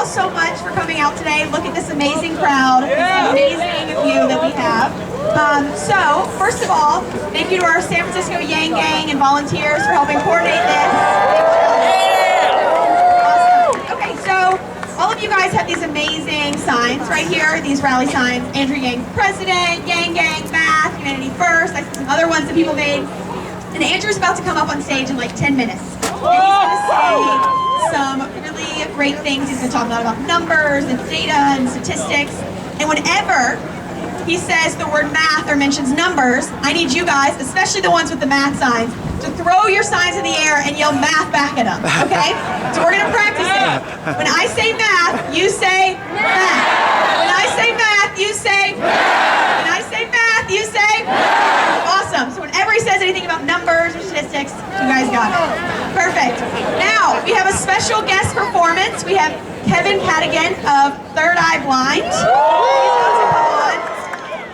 so much for coming out today. Look at this amazing crowd, this amazing view that we have. So, first of all, thank you to our San Francisco Yang Gang and volunteers for helping coordinate this. Awesome. Okay, so all of you guys have these amazing signs right here, these rally signs. Andrew Yang President, Yang Gang Math, Humanity First. I see some other ones that people made. And Andrew's about to come up on stage in like 10 minutes. And he's going to say some really great things. He's going to talk a lot about numbers and data and statistics. And whenever he says the word math or mentions numbers, I need you guys, especially the ones with the math signs, to throw your signs in the air and yell math back at them, okay? So we're going to practice it. When I say math, you say math. When I say math, you say math. When I say math, you say math. Awesome. So whenever he says anything about numbers or statistics, you guys got it. Perfect. Now, we have a special guest performance. We have Kevin Cadogan of Third Eye Blind. He's going to come on.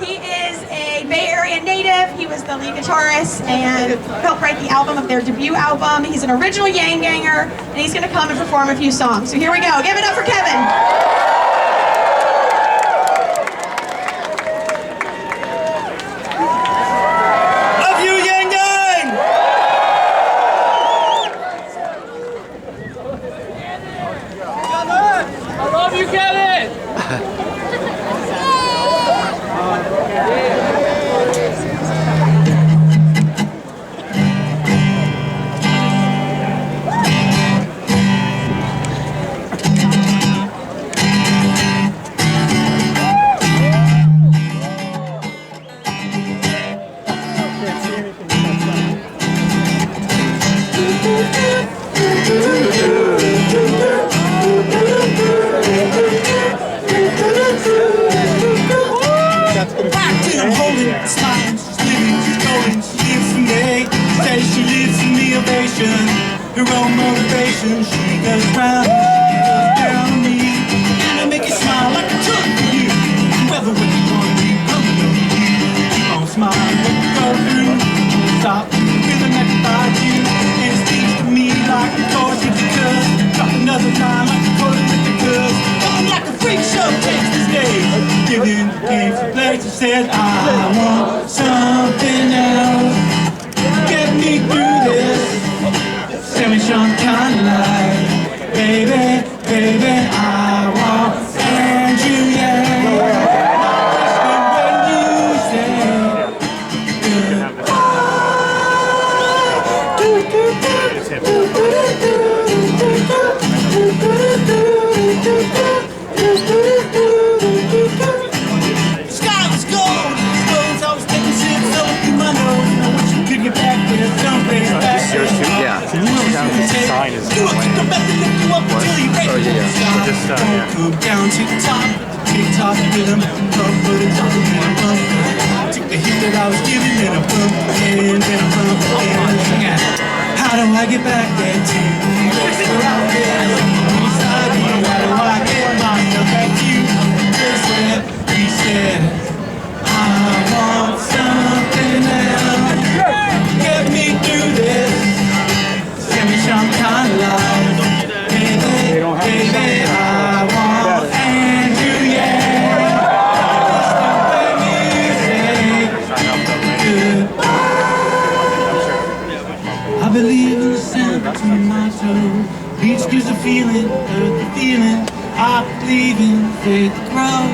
He is a Bay Area native. He was the lead guitarist and helped write the album of their debut album. He's an original Yang Ganger, and he's going to come and perform a few songs. So here we go. Give it up for Kevin. Her own motivation, she goes round, she goes down on me, and I make you smile like a drug for you. Whether what you want to be, coming over you, keep on smiling, what you go through. Stop, feeling that defines you, and it speaks to me like a chorus with the cuz. Drop another line like a chorus with the cuz. I'm like a freak show takes the stage, giving games a place. She says, I want something else, get me through this. Tell me some kind of life, baby, baby, I want Andrew Yang. When you say goodbye, the sky was gold, stones I was taking sips over through my nose. I wish you could get back there someplace back there. Yeah. Sign is what? Oh yeah. So just go down to the top, tick-tock rhythm, put it on and bump. Took the hit that I was giving, then I bump again, then I bump again. How do I get back there to you? Where out there, beside you? How do I get myself back to you? He said, I want something else. Get me through this. Tell me some kind of life, baby, baby, I want Andrew Yang. When you say goodbye, I believe in the sand between my toes. Beach gives a feeling, earth the feeling. I believe in faith that grows.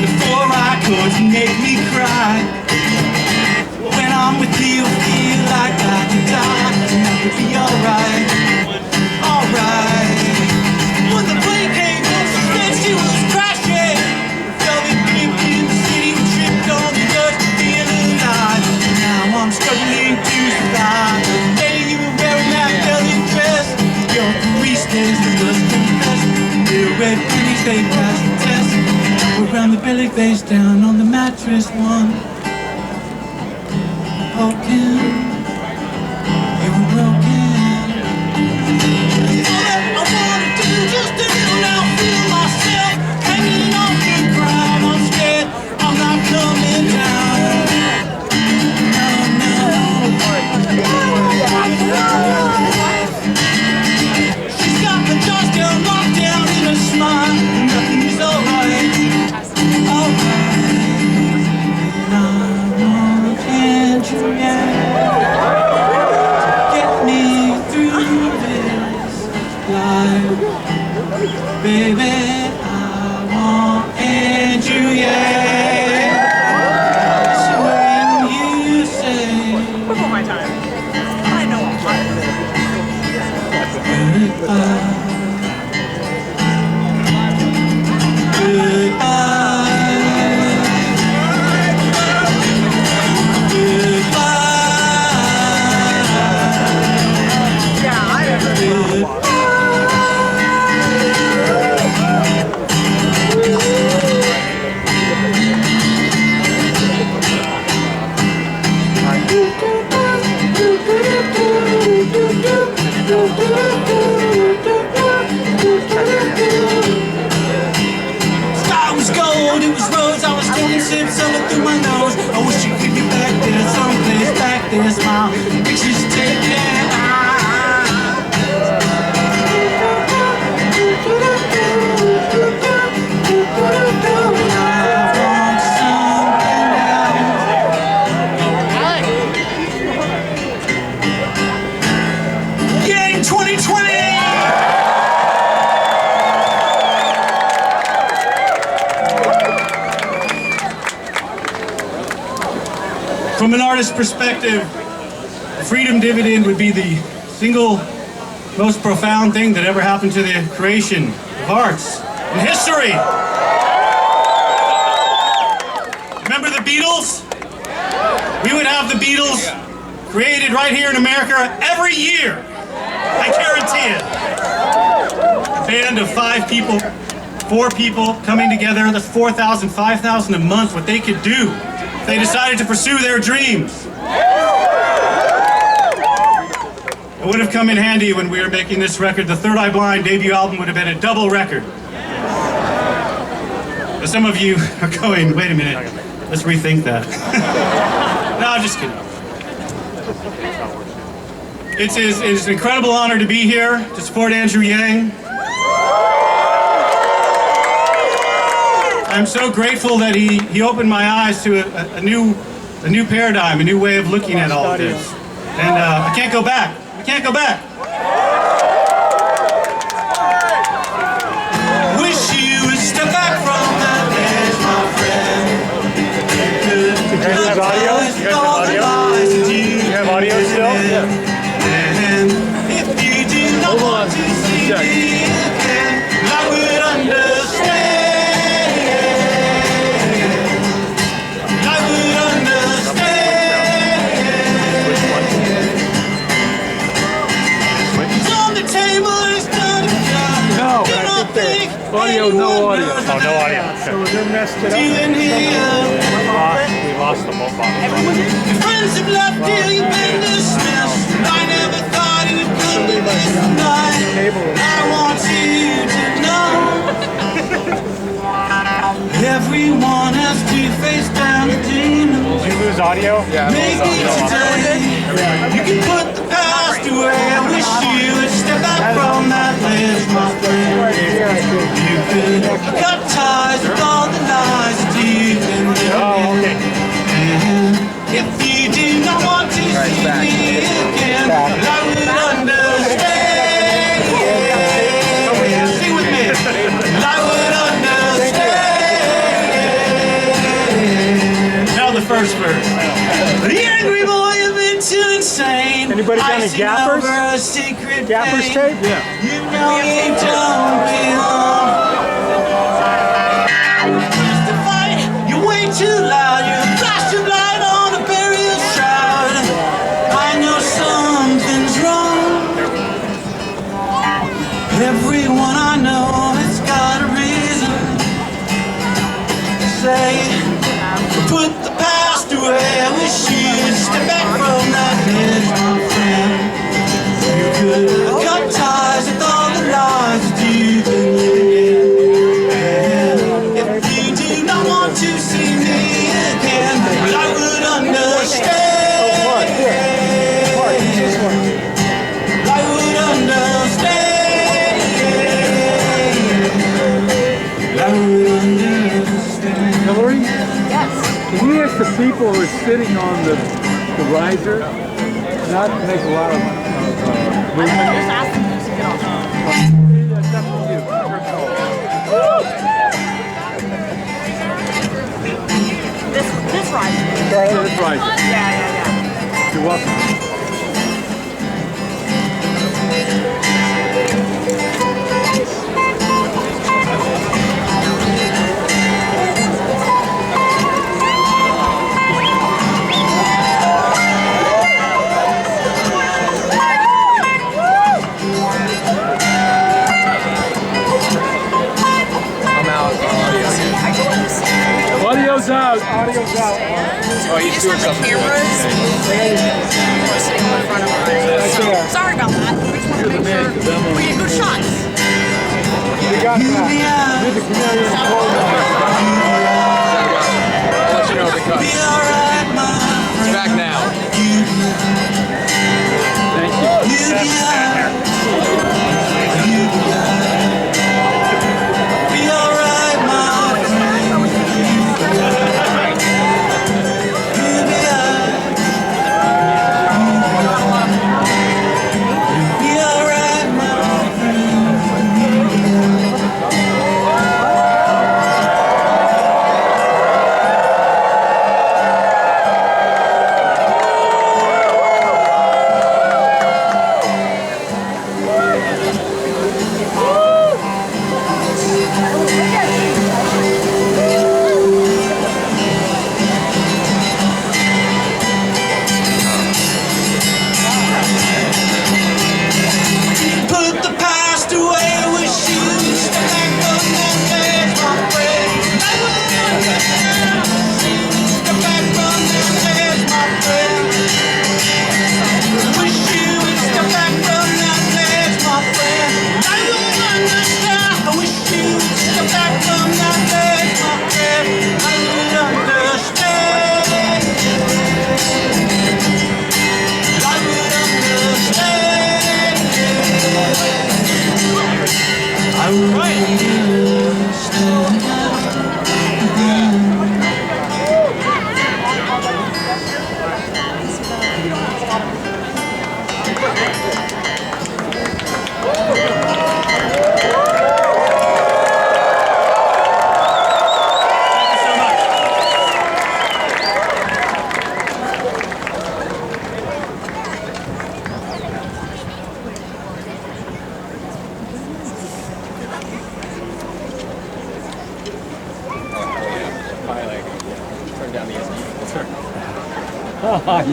The 4 high chords make me cry. When I'm with you, I feel like I can die, and that would be alright, alright. When the plane came in, she said she was crashing. Felt it blink in the city, we tripped on the dust to feel alive. Now I'm struggling to survive. Hey, you were wearing that velvet dress. Your 3 stays the dust confessed. Little red pennies, they passed the test. Around the belly, face down on the mattress, one broken, you were broken. All that I wanna do, just to kneel down, feel myself hanging on the ground. I'm scared, I'm not coming down. No. She's got the Georgetown locked down in a smile. Baby, I want Andrew Yang. So when you say Before my time. I know I'm hot. goodbye, Yeah, I have sky was gold, it was rose, I was taking sips of it through my nose. I wish you could get back there, someplace back there, smile, pictures taken. Gang 2020! From an artist's perspective, the Freedom Dividend would be the single most profound thing that ever happened to the creation of arts in history. Remember the Beatles? We would have the Beatles created right here in America every year. I guarantee it. A band of 5 people, 4 people coming together, that's 4,000, 5,000 a month, what they could do if they decided to pursue their dreams. It would have come in handy when we were making this record. The Third Eye Blind debut album would have been a double record. But some of you are going, wait a minute, let's rethink that. No, I'm just kidding. It's an incredible honor to be here to support Andrew Yang. I'm so grateful that he opened my eyes to a new paradigm, a new way of looking at all of this. And I can't go back. I can't go back. Wish you would step back from that edge, my friend. You guys have audio? You guys have audio? You have audio still? And if you do not want to see me again, I would understand. I would understand. It's on the table, it's done. No, Do not think audio, no audio. Oh, no audio. So they messed it up. even here. We lost the whole box. Your friends have left you, you've been dismissed. I never thought it would come to this night. I want you to know everyone has to face down the demons. Did you lose audio? Maybe today you can put the past away. I wish you would step back from that ledge, my friend. You could cut ties with all the lies that you've been living. Oh, okay. If you do not want to see me again, I would understand. Sing with me. I would understand. Now the first verse. The angry boy, you've been too insane. Anybody got any Icing gappers? over a secret Gappers pain. tape? Yeah. You know you don't belong. Just to fight, you're way too loud. You're a flash of light on a burial shroud. I know something's wrong. Everyone I know has got a reason to say, put the past away. I wish you would step back from that edge, my friend. You could cut ties with all the lies that you've been living in. If you do not want to see me again, well, I would understand. I would understand. I would understand. Hillary? Yes. Can you ask the people who are sitting on the riser not to make a lot of movement? Just ask them to get off. That's up to you. welcome. Audio's out. Audio's out. Oh, you just have the cameras sitting in front of us. there. Sorry about that. We just want to make sure we get good shots. We got that. Did the canary in the coal mine. I'll let you know if it cuts. It's back now. Thank you.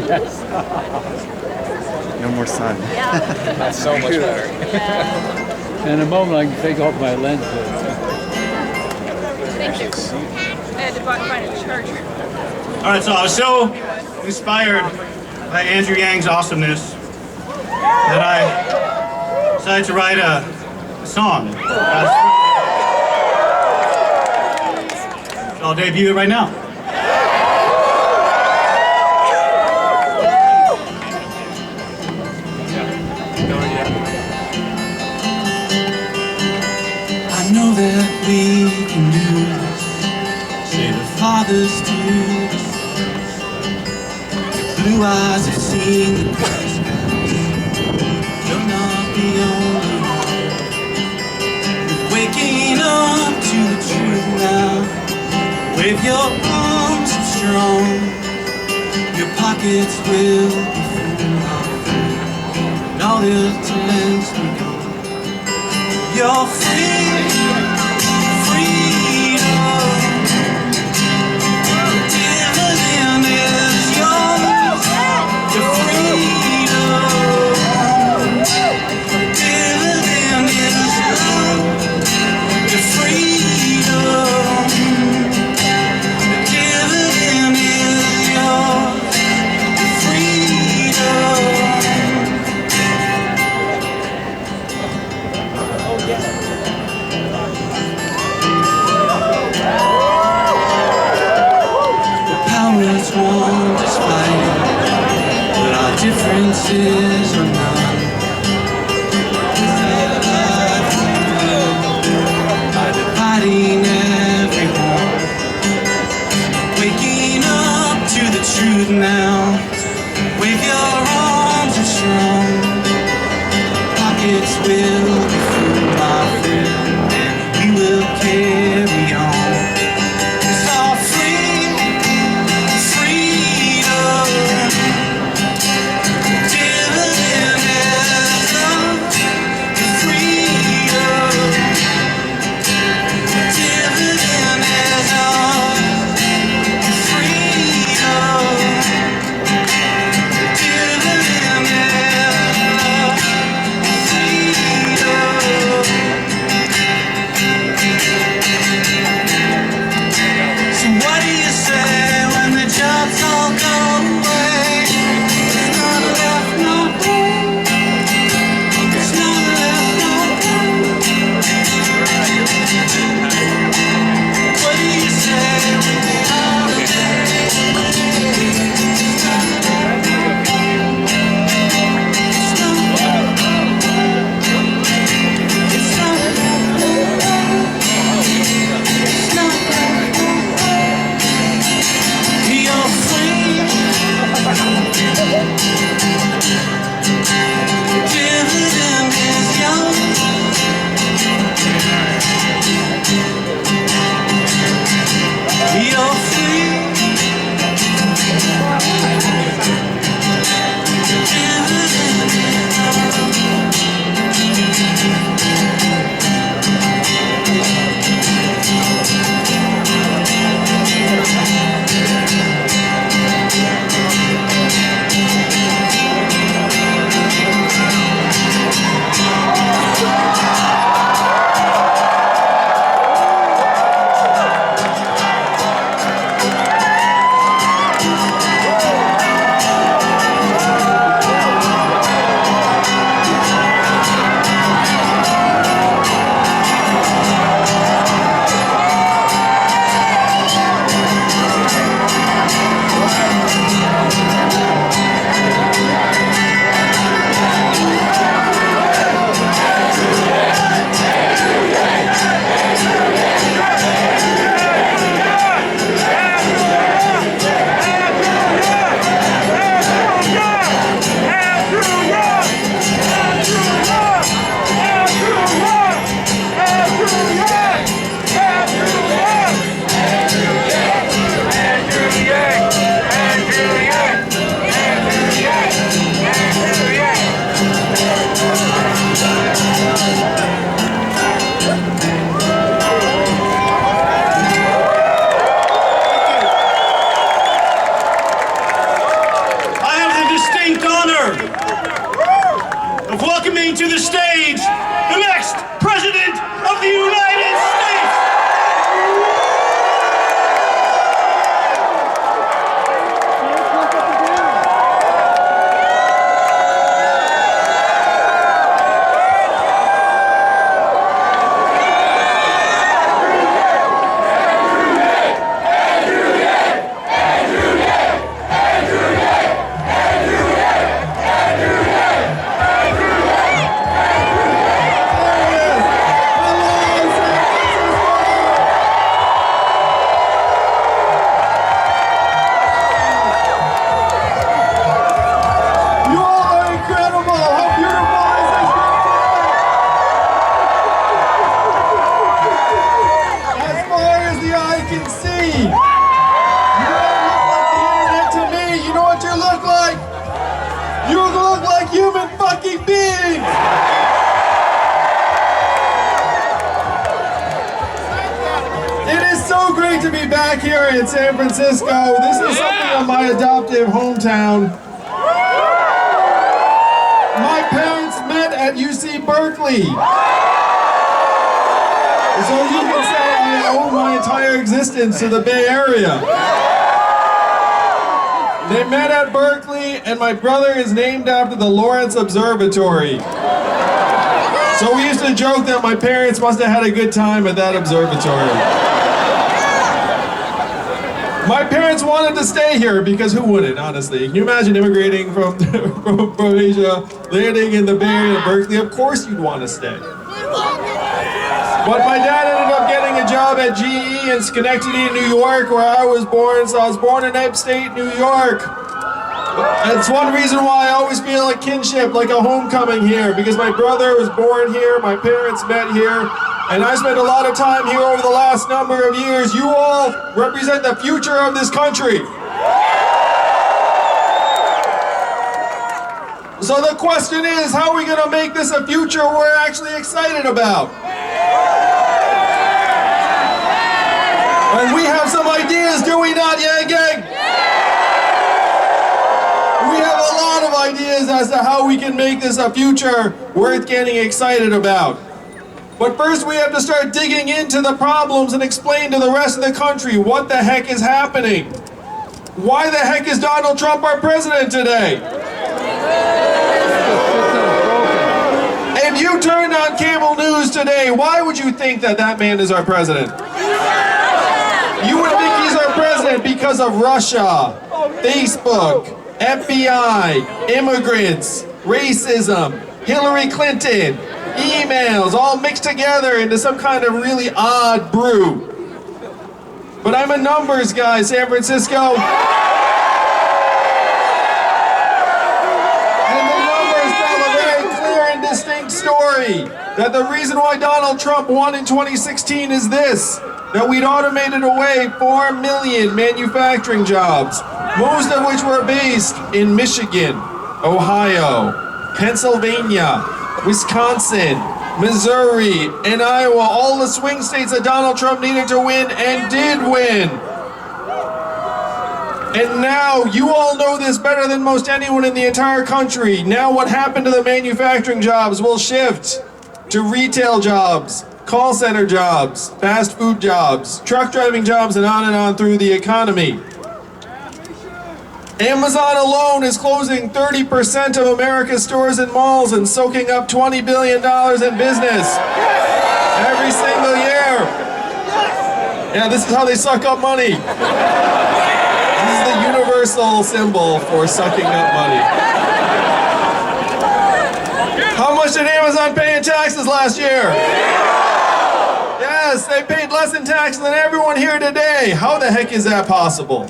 Yes. No more sun. That's so much better. In a moment, I can take off my lenses. Thank you. I had to find a charger. All right, so I was so inspired by Andrew Yang's awesomeness that I decided to write a song. So I'll debut it right now. I know that we can do this. Say the fathers do this. Your blue eyes have seen the best. You're not the only one. You're waking up to the truth now. Wave your arms up strong. Your pockets will be full. And all your talents will go. You're free, freedom. Dividend is yours. Your freedom. Dividend is yours. Your freedom. Dividend is yours. Your freedom. Powers won't just fight, but our differences are none. By dividing everyone, waking up to the truth now. Wave your arms are strong. Pockets will be full, my friend, and we will carry on. It's all free, freedom. is so great to be back here in San Francisco. This is something of my adoptive hometown. My parents met at UC Berkeley. So you can say I owe my entire existence to the Bay Area. They met at Berkeley, and my brother is named after the Lawrence Observatory. So we used to joke that my parents must have had a good time at that observatory. My parents wanted to stay here because who wouldn't, honestly? Can you imagine immigrating from Asia, landing in the Bay Area of Berkeley? Of course you'd want to stay. But my dad ended up getting a job at GE in Schenectady, New York, where I was born. So I was born in upstate New York. That's one reason why I always feel a kinship, like a homecoming here, because my brother was born here, my parents met here, and I spent a lot of time here over the last number of years. You all represent the future of this country. So the question is, how are we going to make this a future we're actually excited about? And we have some ideas, do we not, Yang Gang? We have a lot of ideas as to how we can make this a future worth getting excited about. But first we have to start digging into the problems and explain to the rest of the country what the heck is happening. Why the heck is Donald Trump our president today? If you turned on cable news today, why would you think that that man is our president? You would think he's our president because of Russia, Facebook, FBI, immigrants, racism, Hillary Clinton, emails, all mixed together into some kind of really odd brew. But I'm a numbers guy, San Francisco. And the numbers tell a very clear and distinct story that the reason why Donald Trump won in 2016 is this: that we'd automated away 4 million manufacturing jobs, most of which were based in Michigan, Ohio, Pennsylvania, Wisconsin, Missouri, and Iowa, all the swing states that Donald Trump needed to win and did win. And now, you all know this better than most anyone in the entire country. Now what happened to the manufacturing jobs will shift to retail jobs, call center jobs, fast food jobs, truck driving jobs, and on through the economy. Amazon alone is closing 30% of America's stores and malls and soaking up $20 billion in business every single year. Yeah, this is how they suck up money. This is the universal symbol for sucking up money. How much did Amazon pay in taxes last year? Yes, they paid less in taxes than everyone here today. How the heck is that possible?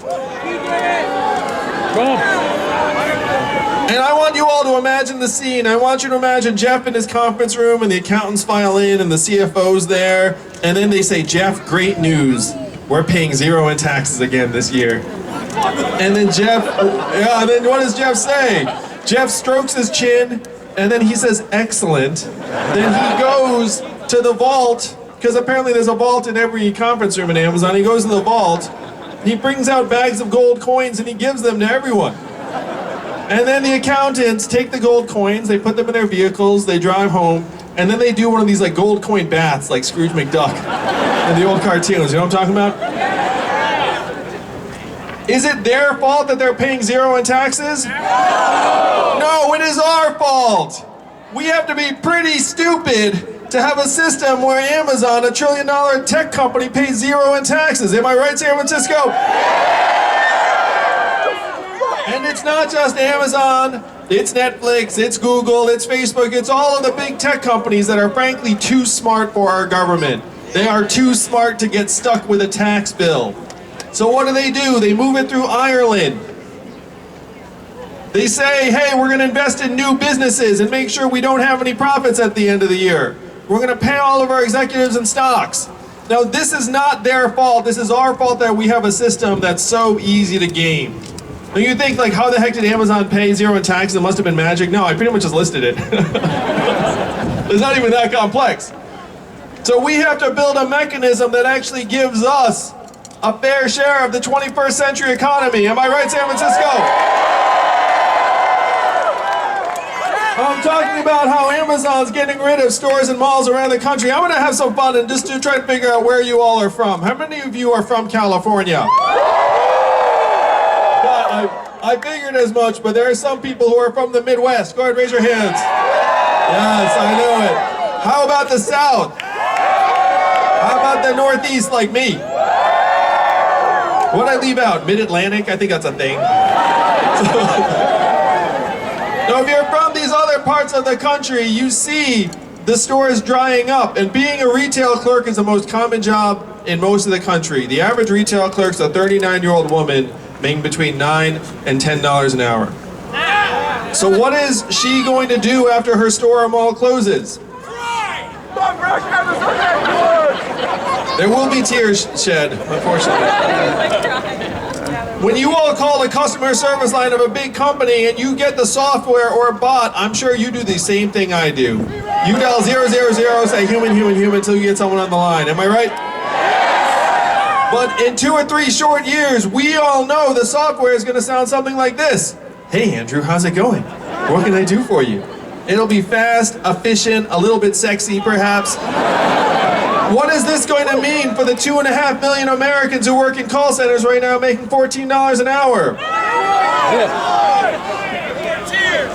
And I want you all to imagine the scene. I want you to imagine Jeff in his conference room and the accountants file in and the CFO's there. And then they say, Jeff, great news. We're paying 0 in taxes again this year. And then and then what does Jeff say? Jeff strokes his chin and then he says, excellent. Then he goes to the vault, because apparently there's a vault in every conference room in Amazon. He goes to the vault. He brings out bags of gold coins and he gives them to everyone. And then the accountants take the gold coins, they put them in their vehicles, they drive home, and then they do one of these like gold coin baths like Scrooge McDuck in the old cartoons. You know what I'm talking about? Is it their fault that they're paying 0 in taxes? No, it is our fault. We have to be pretty stupid to have a system where Amazon, $1 trillion tech company, pays 0 in taxes. Am I right, San Francisco? And it's not just Amazon, it's Netflix, it's Google, it's Facebook, it's all of the big tech companies that are frankly too smart for our government. They are too smart to get stuck with a tax bill. So what do? They move it through Ireland. They say, hey, we're going to invest in new businesses and make sure we don't have any profits at the end of the year. We're going to pay all of our executives in stocks. Now, this is not their fault. This is our fault that we have a system that's so easy to game. Now, you think, like, how the heck did Amazon pay 0 in taxes? It must have been magic. No, I pretty much just listed it. It's not even that complex. So we have to build a mechanism that actually gives us a fair share of the 21st century economy. Am I right, San Francisco? I'm talking about how Amazon's getting rid of stores and malls around the country. I'm going to have some fun and just to try to figure out where you all are from. How many of you are from California? I figured as much, but there are some people who are from the Midwest. Go ahead, raise your hands. Yes, I know it. How about the South? How about the Northeast like me? What'd I leave out? Mid-Atlantic? I think that's a thing. So if you're from these other parts of the country, you see the stores drying up. And being a retail clerk is the most common job in most of the country. The average retail clerk's a 39-year-old woman making between $9 and $10 an hour. So what is she going to do after her store or mall closes? There will be tears shed, unfortunately. When you all call the customer service line of a big company and you get the software or bot, I'm sure you do the same thing I do. You dial 000, say human, human, human until you get someone on the line. Am I right? But in 2 or 3 short years, we all know the software is going to sound something like this. Hey, Andrew, how's it going? What can I do for you? It'll be fast, efficient, a little bit sexy, perhaps. What is this going to mean for the 2.5 million Americans who work in call centers right now making $14 an hour?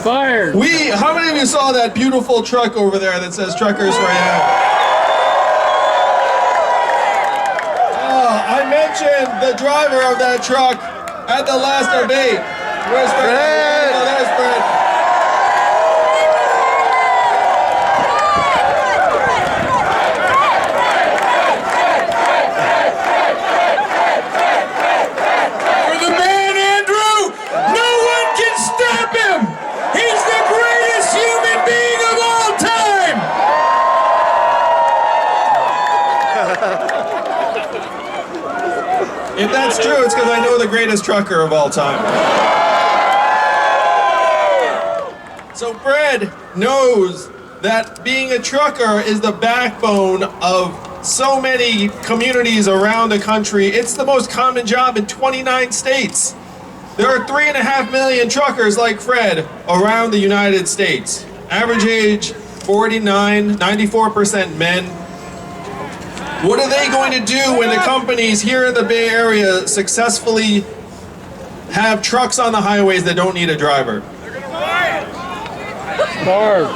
Fired. How many of you saw that beautiful truck over there that says Truckers for You? I mentioned the driver of that truck at the last debate. Where's Fred? Oh, there's Fred. For the man, Andrew, no one can stop him. He's the greatest human being of all time. If that's true, it's because I know the greatest trucker of all time. So Fred knows that being a trucker is the backbone of so many communities around the country. It's the most common job in 29 states. There are 3.5 million truckers like Fred around the United States. Average age 49, 94% men. What are they going to do when the companies here in the Bay Area successfully have trucks on the highways that don't need a driver? Starve.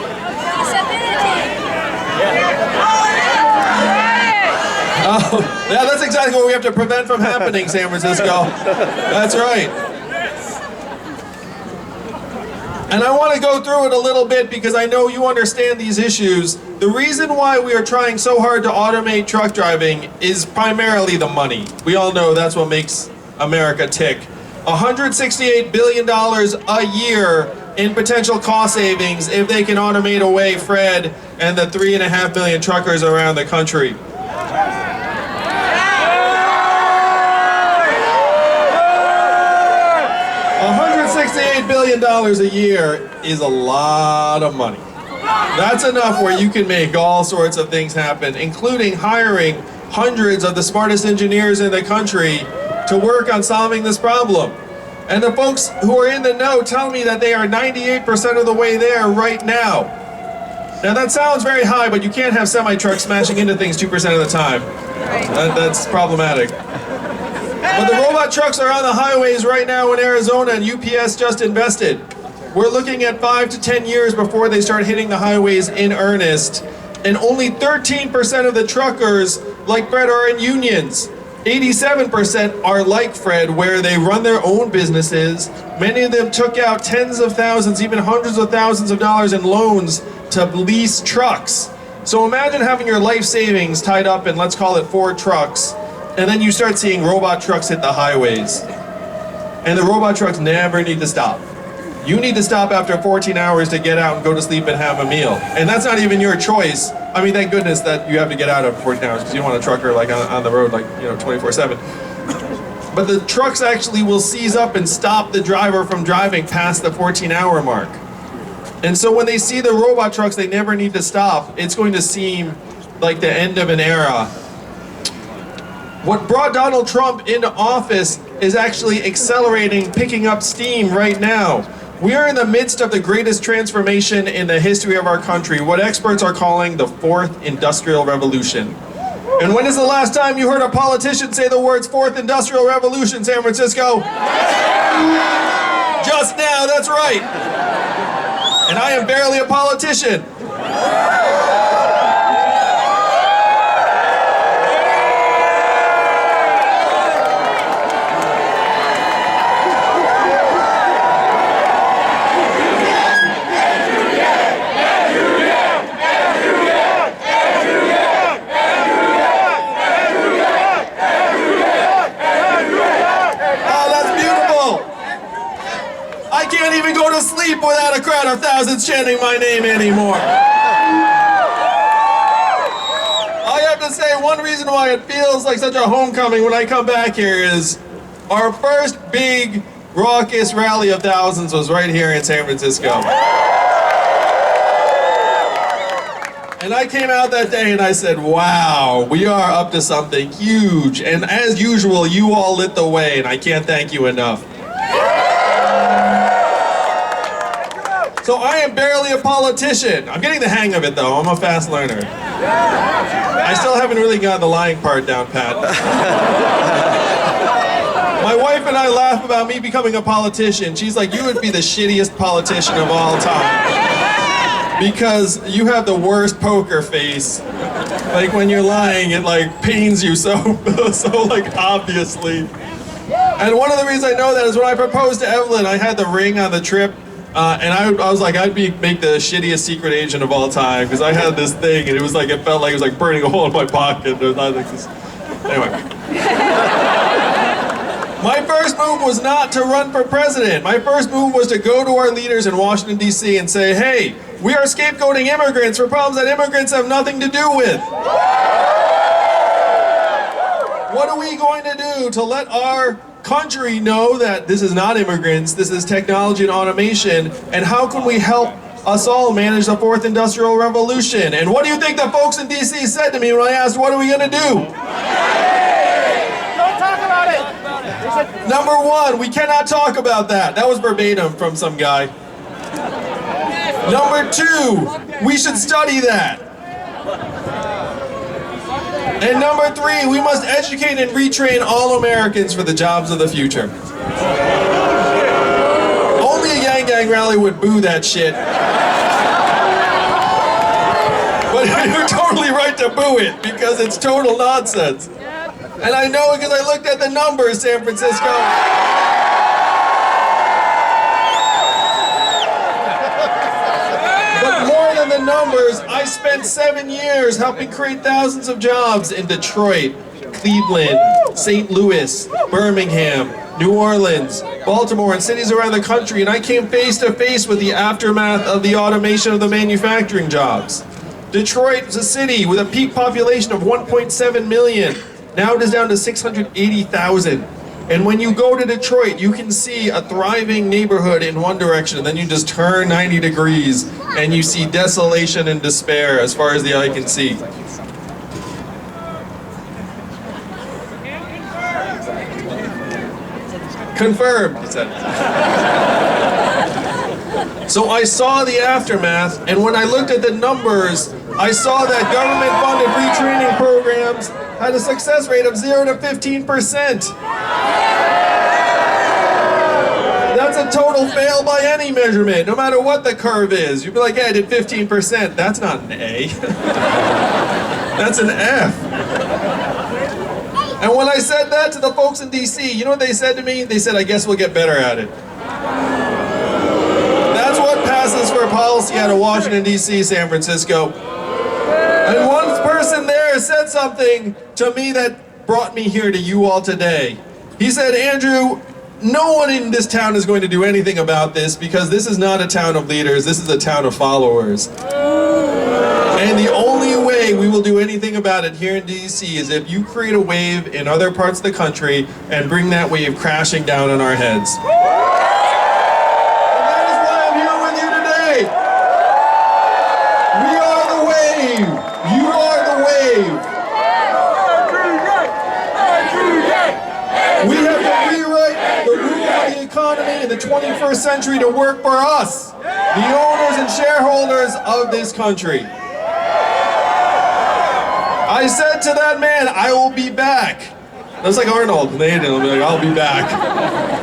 Oh, yeah, that's exactly what we have to prevent from happening, San Francisco. That's right. And I want to go through it a little bit because I know you understand these issues. The reason why we are trying so hard to automate truck driving is primarily the money. We all know that's what makes America tick. $168 billion a year in potential cost savings if they can automate away Fred and the 3.5 million truckers around the country. $168 billion a year is a lot of money. That's enough where you can make all sorts of things happen, including hiring hundreds of the smartest engineers in the country to work on solving this problem. And the folks who are in the know tell me that they are 98% of the way there right now. Now that sounds very high, but you can't have semi-trucks smashing into things 2% of the time. That's problematic. But the robot trucks are on the highways right now in Arizona, and UPS just invested. We're looking at 5 to 10 years before they start hitting the highways in earnest. And only 13% of the truckers, like Fred, are in unions. 87% are like Fred, where they run their own businesses. Many of them took out tens of thousands, even hundreds of thousands of dollars in loans to lease trucks. So imagine having your life savings tied up in, let's call it 4 trucks, and then you start seeing robot trucks hit the highways. And the robot trucks never need to stop. You need to stop after 14 hours to get out and go to sleep and have a meal. And that's not even your choice. I mean, thank goodness that you have to get out after 14 hours because you don't want a trucker like on the road, like, 24/7. But the trucks actually will seize up and stop the driver from driving past the 14-hour mark. And so when they see the robot trucks, they never need to stop. It's going to seem like the end of an era. What brought Donald Trump into office is actually accelerating, picking up steam right now. We are in the midst of the greatest transformation in the history of our country, what experts are calling the Fourth Industrial Revolution. And when is the last time you heard a politician say the words Fourth Industrial Revolution, San Francisco? Just now, that's right. And I am barely a politician. I can't even go to sleep without a crowd of thousands chanting my name anymore. I have to say, one reason why it feels like such a homecoming when I come back here is our first big raucous rally of thousands was right here in San Francisco. And I came out that day and I said, wow, we are up to something huge. And as usual, you all lit the way, and I can't thank you enough. So I am barely a politician. I'm getting the hang of it though, I'm a fast learner. I still haven't really got the lying part down pat. My wife and I laugh about me becoming a politician. She's like, you would be the shittiest politician of all time. Because you have the worst poker face. Like when you're lying, it like pains you so like obviously. And one of the reasons I know that is when I proposed to Evelyn, I had the ring on the trip. And I was like, I'd make the shittiest secret agent of all time, because I had this thing, and it felt like it was like burning a hole in my pocket. It was like this. Anyway. My first move was not to run for president. My first move was to go to our leaders in Washington, D.C. and say, hey, we are scapegoating immigrants for problems that immigrants have nothing to do with. What are we going to do to let our country know that this is not immigrants, this is technology and automation, and how can we help us all manage the Fourth Industrial Revolution? And what do you think the folks in DC said to me when I asked, what are we going to do? Don't talk about it! Number one, we cannot talk about that. That was verbatim from some guy. Number two, we should study that. And number three, we must educate and retrain all Americans for the jobs of the future. Only a Yang Gang rally would boo that shit. But you're totally right to boo it, because it's total nonsense. And I know because I looked at the numbers, San Francisco. The numbers, I spent 7 years helping create thousands of jobs in Detroit, Cleveland, St. Louis, Birmingham, New Orleans, Baltimore, and cities around the country, and I came face to face with the aftermath of the automation of the manufacturing jobs. Detroit is a city with a peak population of 1.7 million. Now it is down to 680,000. And when you go to Detroit, you can see a thriving neighborhood in one direction, and then you just turn 90 degrees, and you see desolation and despair as far as the eye can see. Confirmed, he said. So I saw the aftermath, and when I looked at the numbers, I saw that government-funded retraining programs had a success rate of 0 to 15%. That's a total fail by any measurement, no matter what the curve is. You'd be like, yeah, I did 15%. That's not an A. That's an F. And when I said that to the folks in DC, you know what they said to me? They said, I guess we'll get better at it. That's what passes for policy out of Washington, D.C., San Francisco. And one person there said something to me that brought me here to you all today. He said, Andrew, no one in this town is going to do anything about this, because this is not a town of leaders, this is a town of followers. And the only way we will do anything about it here in DC is if you create a wave in other parts of the country and bring that wave crashing down on our heads. And that is why I'm here with you today. We are the wave. You are the economy in the 21st century to work for us, the owners and shareholders of this country. I said to that man, I will be back. That's like Arnold Canadian, I'll be like, I'll be back.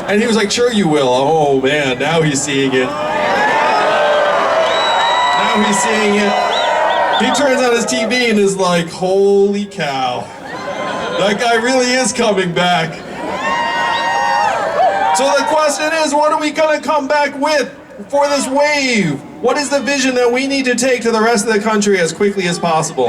And he was like, sure you will. Oh man, now he's seeing it. Now he's seeing it. He turns on his TV and is like, holy cow. That guy really is coming back. So the question is, what are we gonna come back with for this wave? What is the vision that we need to take to the rest of the country as quickly as possible?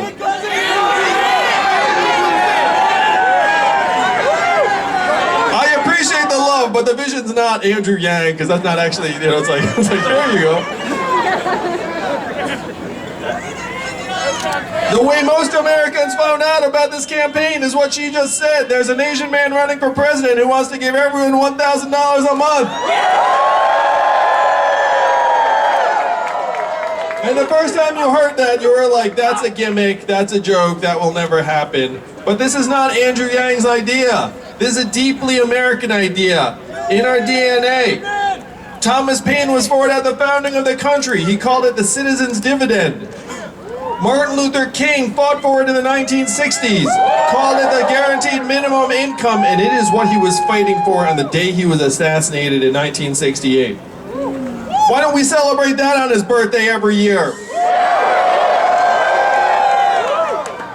I appreciate the love, but the vision's not Andrew Yang, because that's not actually, you know, it's like there you go. The way most Americans found out about this campaign is what she just said. There's an Asian man running for president who wants to give everyone $1,000 a month. And the first time you heard that, you were like, that's a gimmick, that's a joke, that will never happen. But this is not Andrew Yang's idea. This is a deeply American idea in our DNA. Thomas Paine was for it at the founding of the country. He called it the Citizens Dividend. Martin Luther King fought for it in the 1960s, called it the guaranteed minimum income, and it is what he was fighting for on the day he was assassinated in 1968. Why don't we celebrate that on his birthday every year?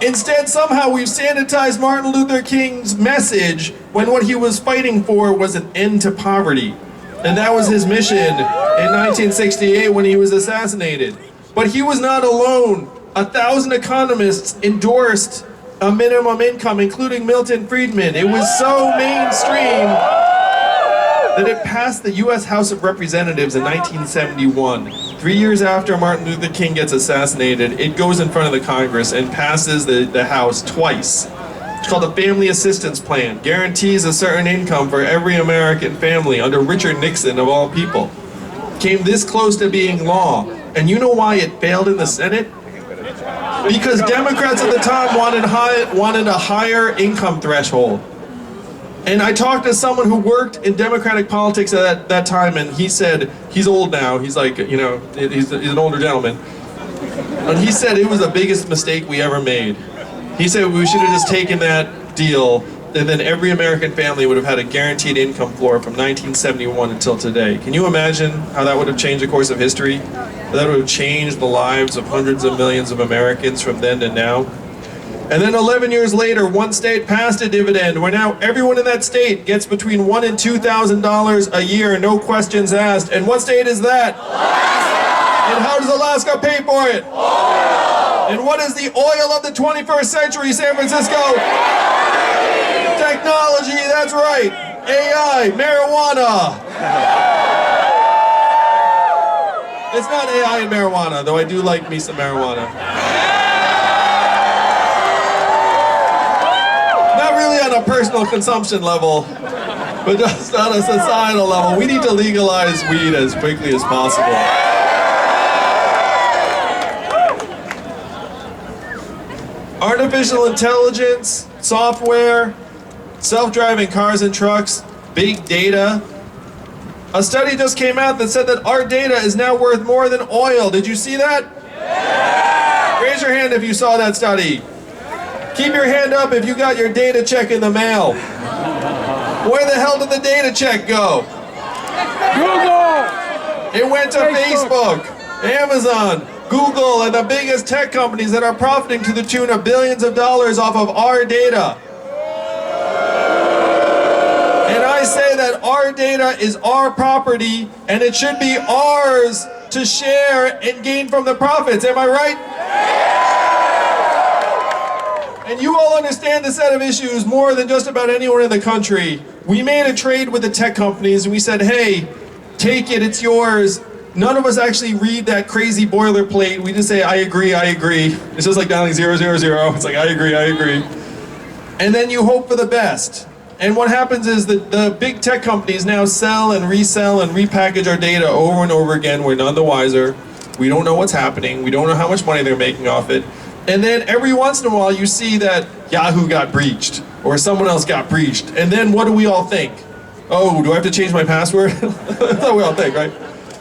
Instead, somehow we've sanitized Martin Luther King's message when what he was fighting for was an end to poverty. And that was his mission in 1968 when he was assassinated. But he was not alone. 1,000 economists endorsed a minimum income, including Milton Friedman. It was so mainstream that it passed the U.S. House of Representatives in 1971. 3 years after Martin Luther King gets assassinated, it goes in front of the Congress and passes the House twice. It's called the Family Assistance Plan. Guarantees a certain income for every American family under Richard Nixon, of all people. Came this close to being law. And you know why it failed in the Senate? Because Democrats at the time wanted a higher income threshold. And I talked to someone who worked in Democratic politics at that time, and he said, he's old now, he's like, you know, he's an older gentleman. And he said it was the biggest mistake we ever made. He said we should have just taken that deal, and then every American family would have had a guaranteed income floor from 1971 until today. Can you imagine how that would have changed the course of history? That would have changed the lives of hundreds of millions of Americans from then to now. And then 11 years later, one state passed a dividend where now everyone in that state gets between $1,000 and $2,000 a year, no questions asked. And what state is that? Alaska! And how does Alaska pay for it? Oil! And what is the oil of the 21st century, San Francisco? Technology, that's right. AI, marijuana. It's not AI and marijuana, though I do like me some marijuana. Not really on a personal consumption level, but just on a societal level. We need to legalize weed as quickly as possible. Artificial intelligence, software, self-driving cars and trucks, big data. A study just came out that said that our data is now worth more than oil. Did you see that? Yeah! Raise your hand if you saw that study. Keep your hand up if you got your data check in the mail. Where the hell did the data check go? Google! It went to Facebook, Amazon, Google, and the biggest tech companies that are profiting to the tune of billions of dollars off of our data. And I say that our data is our property, and it should be ours to share and gain from the profits. Am I right? And you all understand the set of issues more than just about anyone in the country. We made a trade with the tech companies, and we said, hey, take it, it's yours. None of us actually read that crazy boilerplate. We just say, I agree, I agree. It's just like dialing 000. It's like, I agree, I agree. And then you hope for the best. And what happens is that the big tech companies now sell and resell and repackage our data over and over again. We're none the wiser. We don't know what's happening. We don't know how much money they're making off it. And then every once in a while you see that Yahoo got breached or someone else got breached. And then what do we all think? Oh, do I have to change my password? That's what we all think, right?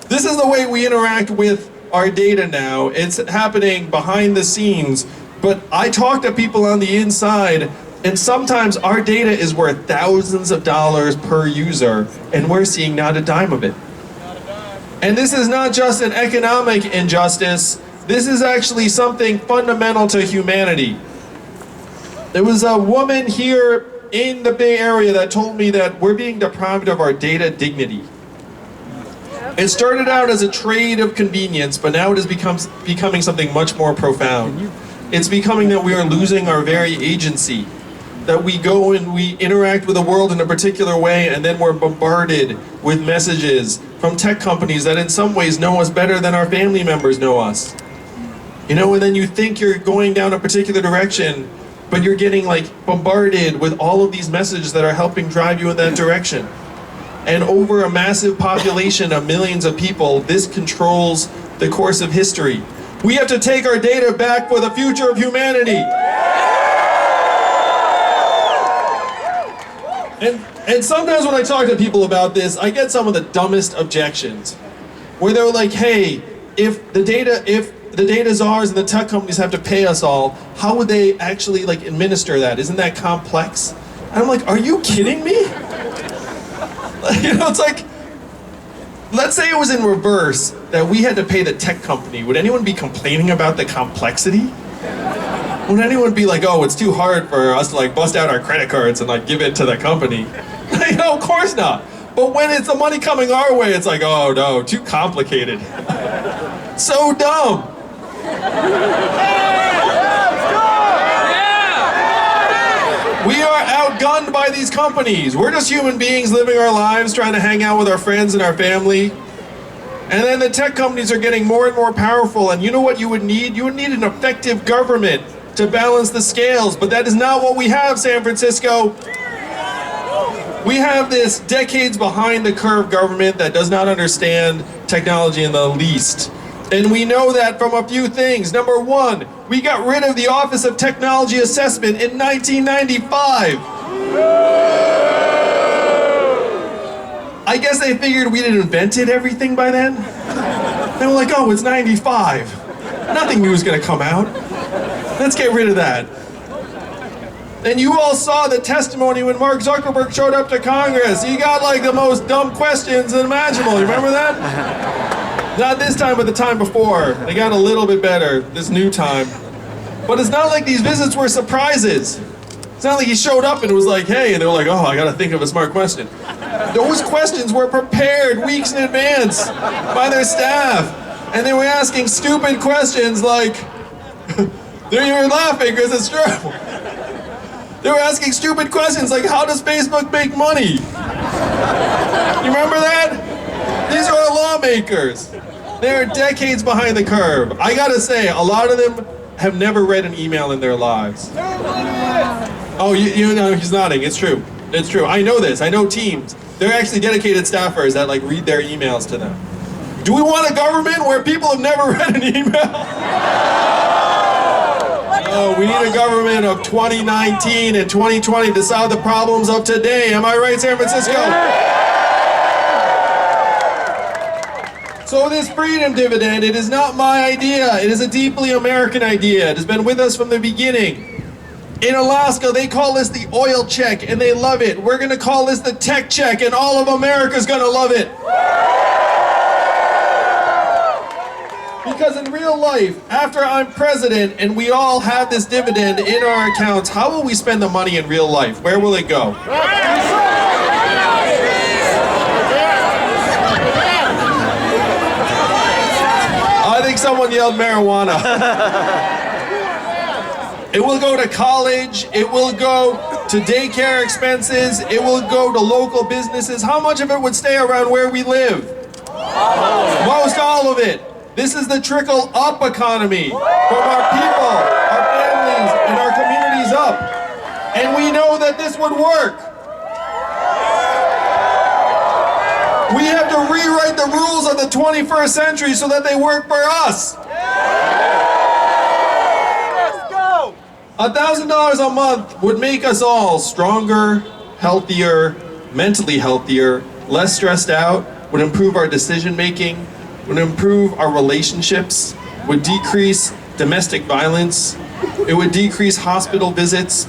This is the way we interact with our data now. It's happening behind the scenes, but I talk to people on the inside, and sometimes our data is worth thousands of dollars per user, and we're seeing not a dime of it. And this is not just an economic injustice, this is actually something fundamental to humanity. There was a woman here in the Bay Area that told me that we're being deprived of our data dignity. It started out as a trade of convenience, but now it is becoming something much more profound. It's becoming that we are losing our very agency. That we go and we interact with the world in a particular way, and then we're bombarded with messages from tech companies that in some ways know us better than our family members know us. You know, and then you think you're going down a particular direction, but you're getting like bombarded with all of these messages that are helping drive you in that direction. And over a massive population of millions of people, this controls the course of history. We have to take our data back for the future of humanity. And sometimes when I talk to people about this, I get some of the dumbest objections. Where they're like, hey, if the data is ours and the tech companies have to pay us all, how would they actually like administer that? Isn't that complex? And I'm like, are you kidding me? You know, it's like, let's say it was in reverse, that we had to pay the tech company. Would anyone be complaining about the complexity? Would anyone be like, oh, it's too hard for us to like bust out our credit cards and like give it to the company? You know, of course not. But when it's the money coming our way, it's like, oh no, too complicated. So dumb. We are outgunned by these companies. We're just human beings living our lives, trying to hang out with our friends and our family. And then the tech companies are getting more and more powerful. And you know what you would need? You would need an effective government to balance the scales. But that is not what we have, San Francisco. We have this decades behind the curve government that does not understand technology in the least. And we know that from a few things. Number one, we got rid of the Office of Technology Assessment in 1995. I guess they figured we had invented everything by then. They were like, oh, it's 95. Nothing new is gonna come out. Let's get rid of that. And you all saw the testimony when Mark Zuckerberg showed up to Congress. He got like the most dumb questions imaginable. You remember that? Not this time, but the time before. They got a little bit better this new time. But it's not like these visits were surprises. It's not like he showed up and was like, hey, and they were like, oh, I gotta think of a smart question. Those questions were prepared weeks in advance by their staff. And they were asking stupid questions like, you're laughing because it's true. They were asking stupid questions like, how does Facebook make money? You remember that? These are our lawmakers. They're decades behind the curve. I gotta say, a lot of them have never read an email in their lives. Oh, you know, he's nodding. It's true. It's true. I know this. I know teams. They're actually dedicated staffers that like read their emails to them. Do we want a government where people have never read an email? Oh, we need a government of 2019 and 2020 to solve the problems of today. Am I right, San Francisco? So this freedom dividend, it is not my idea. It is a deeply American idea. It has been with us from the beginning. In Alaska, they call this the oil check, and they love it. We're going to call this the tech check, and all of America's going to love it. Because in real life, after I'm president and we all have this dividend in our accounts, how will we spend the money in real life? Where will it go? I think someone yelled marijuana. It will go to college, it will go to daycare expenses, it will go to local businesses. How much of it would stay around where we live? Most all of it. This is the trickle-up economy from our people, our families, and our communities up. And we know that this would work. We have to rewrite the rules of the 21st century so that they work for us. $1,000 a month would make us all stronger, healthier, mentally healthier, less stressed out, would improve our decision making, would improve our relationships, would decrease domestic violence, it would decrease hospital visits.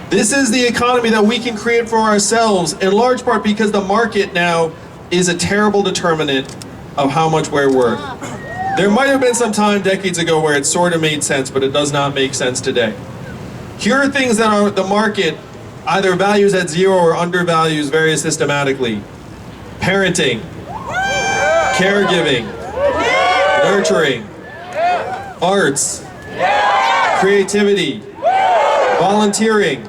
This is the economy that we can create for ourselves, in large part because the market now is a terrible determinant of how much we're worth. There might have been some time decades ago where it sort of made sense, but it does not make sense today. Here are things that the market either values at zero or undervalues very systematically. Parenting, caregiving, nurturing, arts, creativity, volunteering,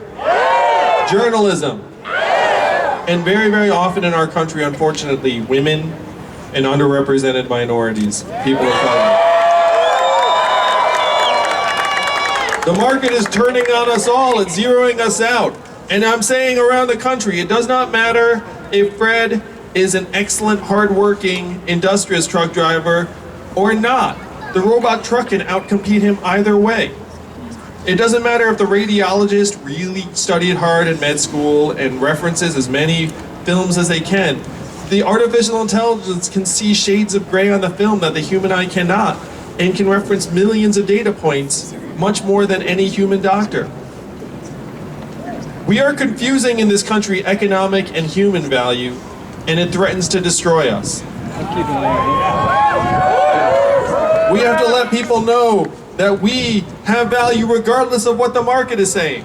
journalism, and very, very often in our country, unfortunately, women and underrepresented minorities, people of color. The market is turning on us all, it's zeroing us out. And I'm saying around the country, it does not matter if Fred is an excellent, hardworking, industrious truck driver or not. The robot truck can outcompete him either way. It doesn't matter if the radiologist really studied hard in med school and references as many films as they can. The artificial intelligence can see shades of gray on the film that the human eye cannot, and can reference millions of data points, much more than any human doctor. We are confusing in this country economic and human value, and it threatens to destroy us. We have to let people know that we have value regardless of what the market is saying.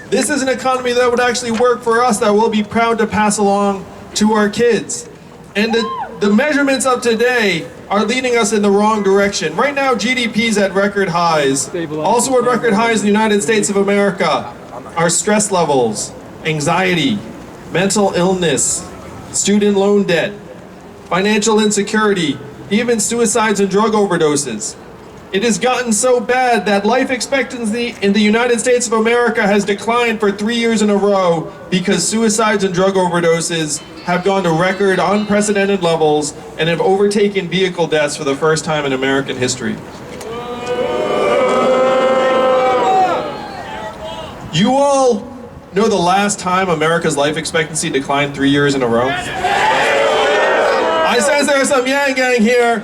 This is an economy that would actually work for us, that we'll be proud to pass along to our kids. And the measurements of today are leading us in the wrong direction. Right now, GDP's at record highs. Also at record highs in the United States of America are stress levels, anxiety, mental illness, student loan debt, financial insecurity, even suicides and drug overdoses. It has gotten so bad that life expectancy in the United States of America has declined for 3 years in a row because suicides and drug overdoses have gone to record, unprecedented levels and have overtaken vehicle deaths for the first time in American history. You all know the last time America's life expectancy declined 3 years in a row? I sense there's some Yang Gang here.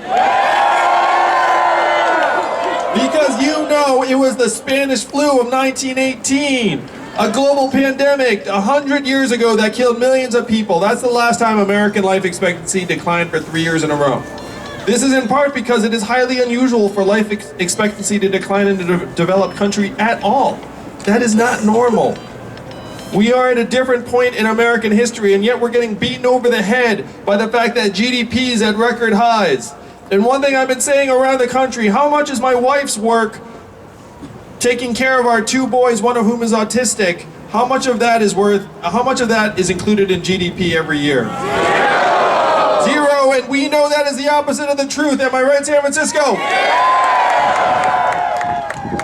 Because you know it was the Spanish flu of 1918, a global pandemic 100 years ago that killed millions of people. That's the last time American life expectancy declined for 3 years in a row. This is in part because it is highly unusual for life expectancy to decline in a developed country at all. That is not normal. We are at a different point in American history, and yet we're getting beaten over the head by the fact that GDP is at record highs. And one thing I've been saying around the country, how much is my wife's work taking care of our 2 boys, one of whom is autistic? How much of that is included in GDP every year? Zero, and we know that is the opposite of the truth. Am I right, San Francisco?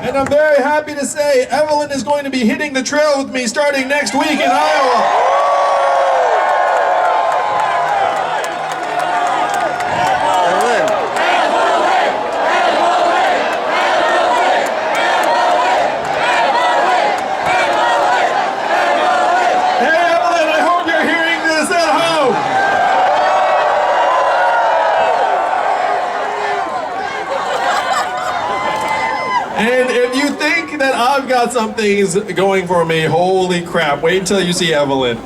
And I'm very happy to say Evelyn is going to be hitting the trail with me starting next week in Iowa. And if you think that I've got some things going for me, holy crap, wait until you see Evelyn.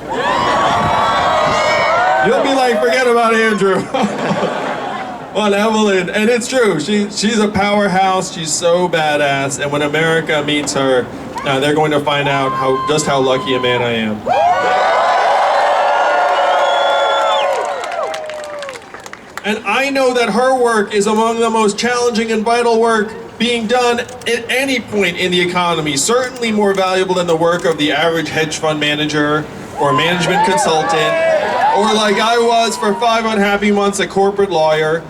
You'll be like, forget about Andrew. Well, Evelyn, and it's true, she's a powerhouse, she's so badass, and when America meets her, they're going to find out just how lucky a man I am. And I know that her work is among the most challenging and vital work being done at any point in the economy, certainly more valuable than the work of the average hedge fund manager or management consultant, or like I was for 5 unhappy months, a corporate lawyer.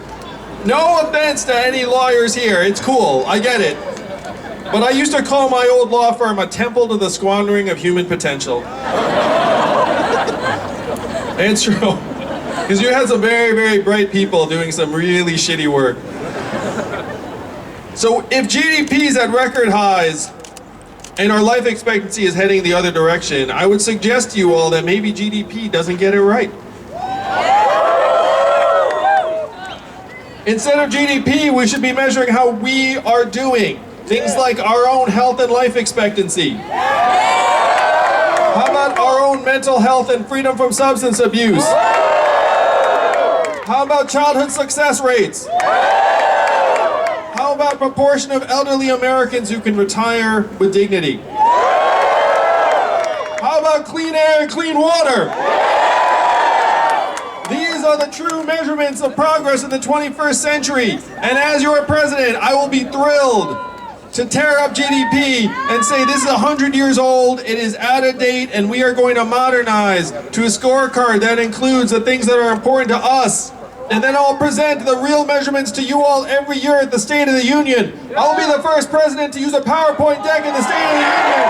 No offense to any lawyers here, it's cool, I get it. But I used to call my old law firm a temple to the squandering of human potential. It's true. Because you had some very, very bright people doing some really shitty work. So if GDP's at record highs, and our life expectancy is heading the other direction, I would suggest to you all that maybe GDP doesn't get it right. Instead of GDP, we should be measuring how we are doing. Things like our own health and life expectancy. How about our own mental health and freedom from substance abuse? How about childhood success rates? How about proportion of elderly Americans who can retire with dignity? How about clean air and clean water? These are the true measurements of progress in the 21st century. And as your president, I will be thrilled to tear up GDP and say this is 100 years old, it is out of date, and we are going to modernize to a scorecard that includes the things that are important to us. And then I'll present the real measurements to you all every year at the State of the Union. I'll be the first president to use a PowerPoint deck in the State of the Union.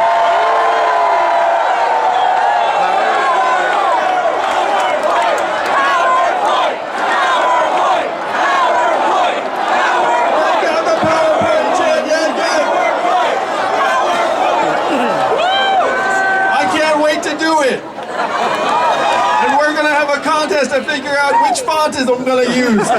To figure out which font is I'm gonna use. And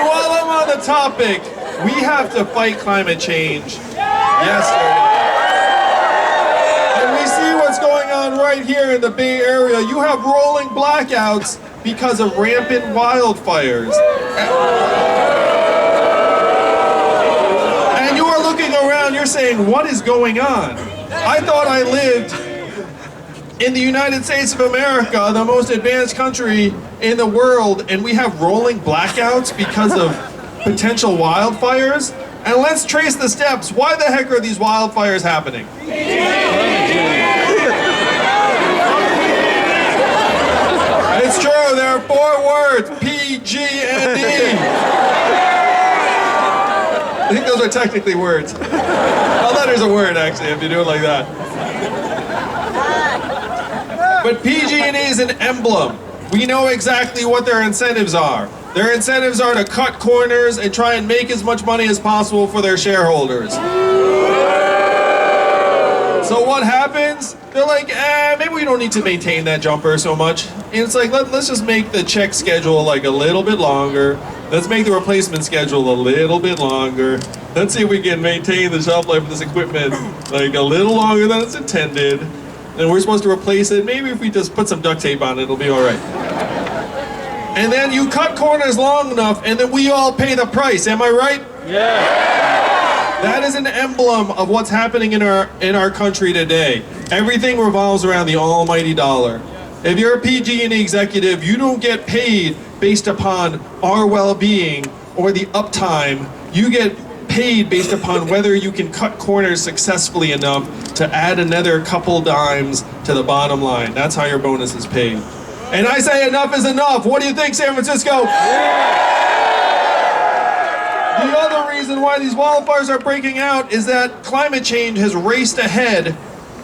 while I'm on the topic, we have to fight climate change yesterday. And we see what's going on right here in the Bay Area. You have rolling blackouts because of rampant wildfires. You're saying, what is going on? I thought I lived in the United States of America, the most advanced country in the world, and we have rolling blackouts because of potential wildfires? And let's trace the steps. Why the heck are these wildfires happening? It's true, there are 4 words, PG&E. I think those are technically words. A letter's a word, actually, if you do it like that. But PG&E is an emblem. We know exactly what their incentives are. Their incentives are to cut corners and try and make as much money as possible for their shareholders. So what happens? They're like, maybe we don't need to maintain that jumper so much. And it's like, let's just make the check schedule like a little bit longer. Let's make the replacement schedule a little bit longer. Let's see if we can maintain the shelf life of this equipment like a little longer than it's intended. And we're supposed to replace it. Maybe if we just put some duct tape on it, it'll be all right. And then you cut corners long enough, and then we all pay the price. Am I right? Yeah. That is an emblem of what's happening in our country today. Everything revolves around the almighty dollar. If you're a PG&E executive, you don't get paid based upon our well-being or the uptime. You get paid based upon whether you can cut corners successfully enough to add another couple dimes to the bottom line. That's how your bonus is paid. And I say enough is enough. What do you think, San Francisco? The other reason why these wildfires are breaking out is that climate change has raced ahead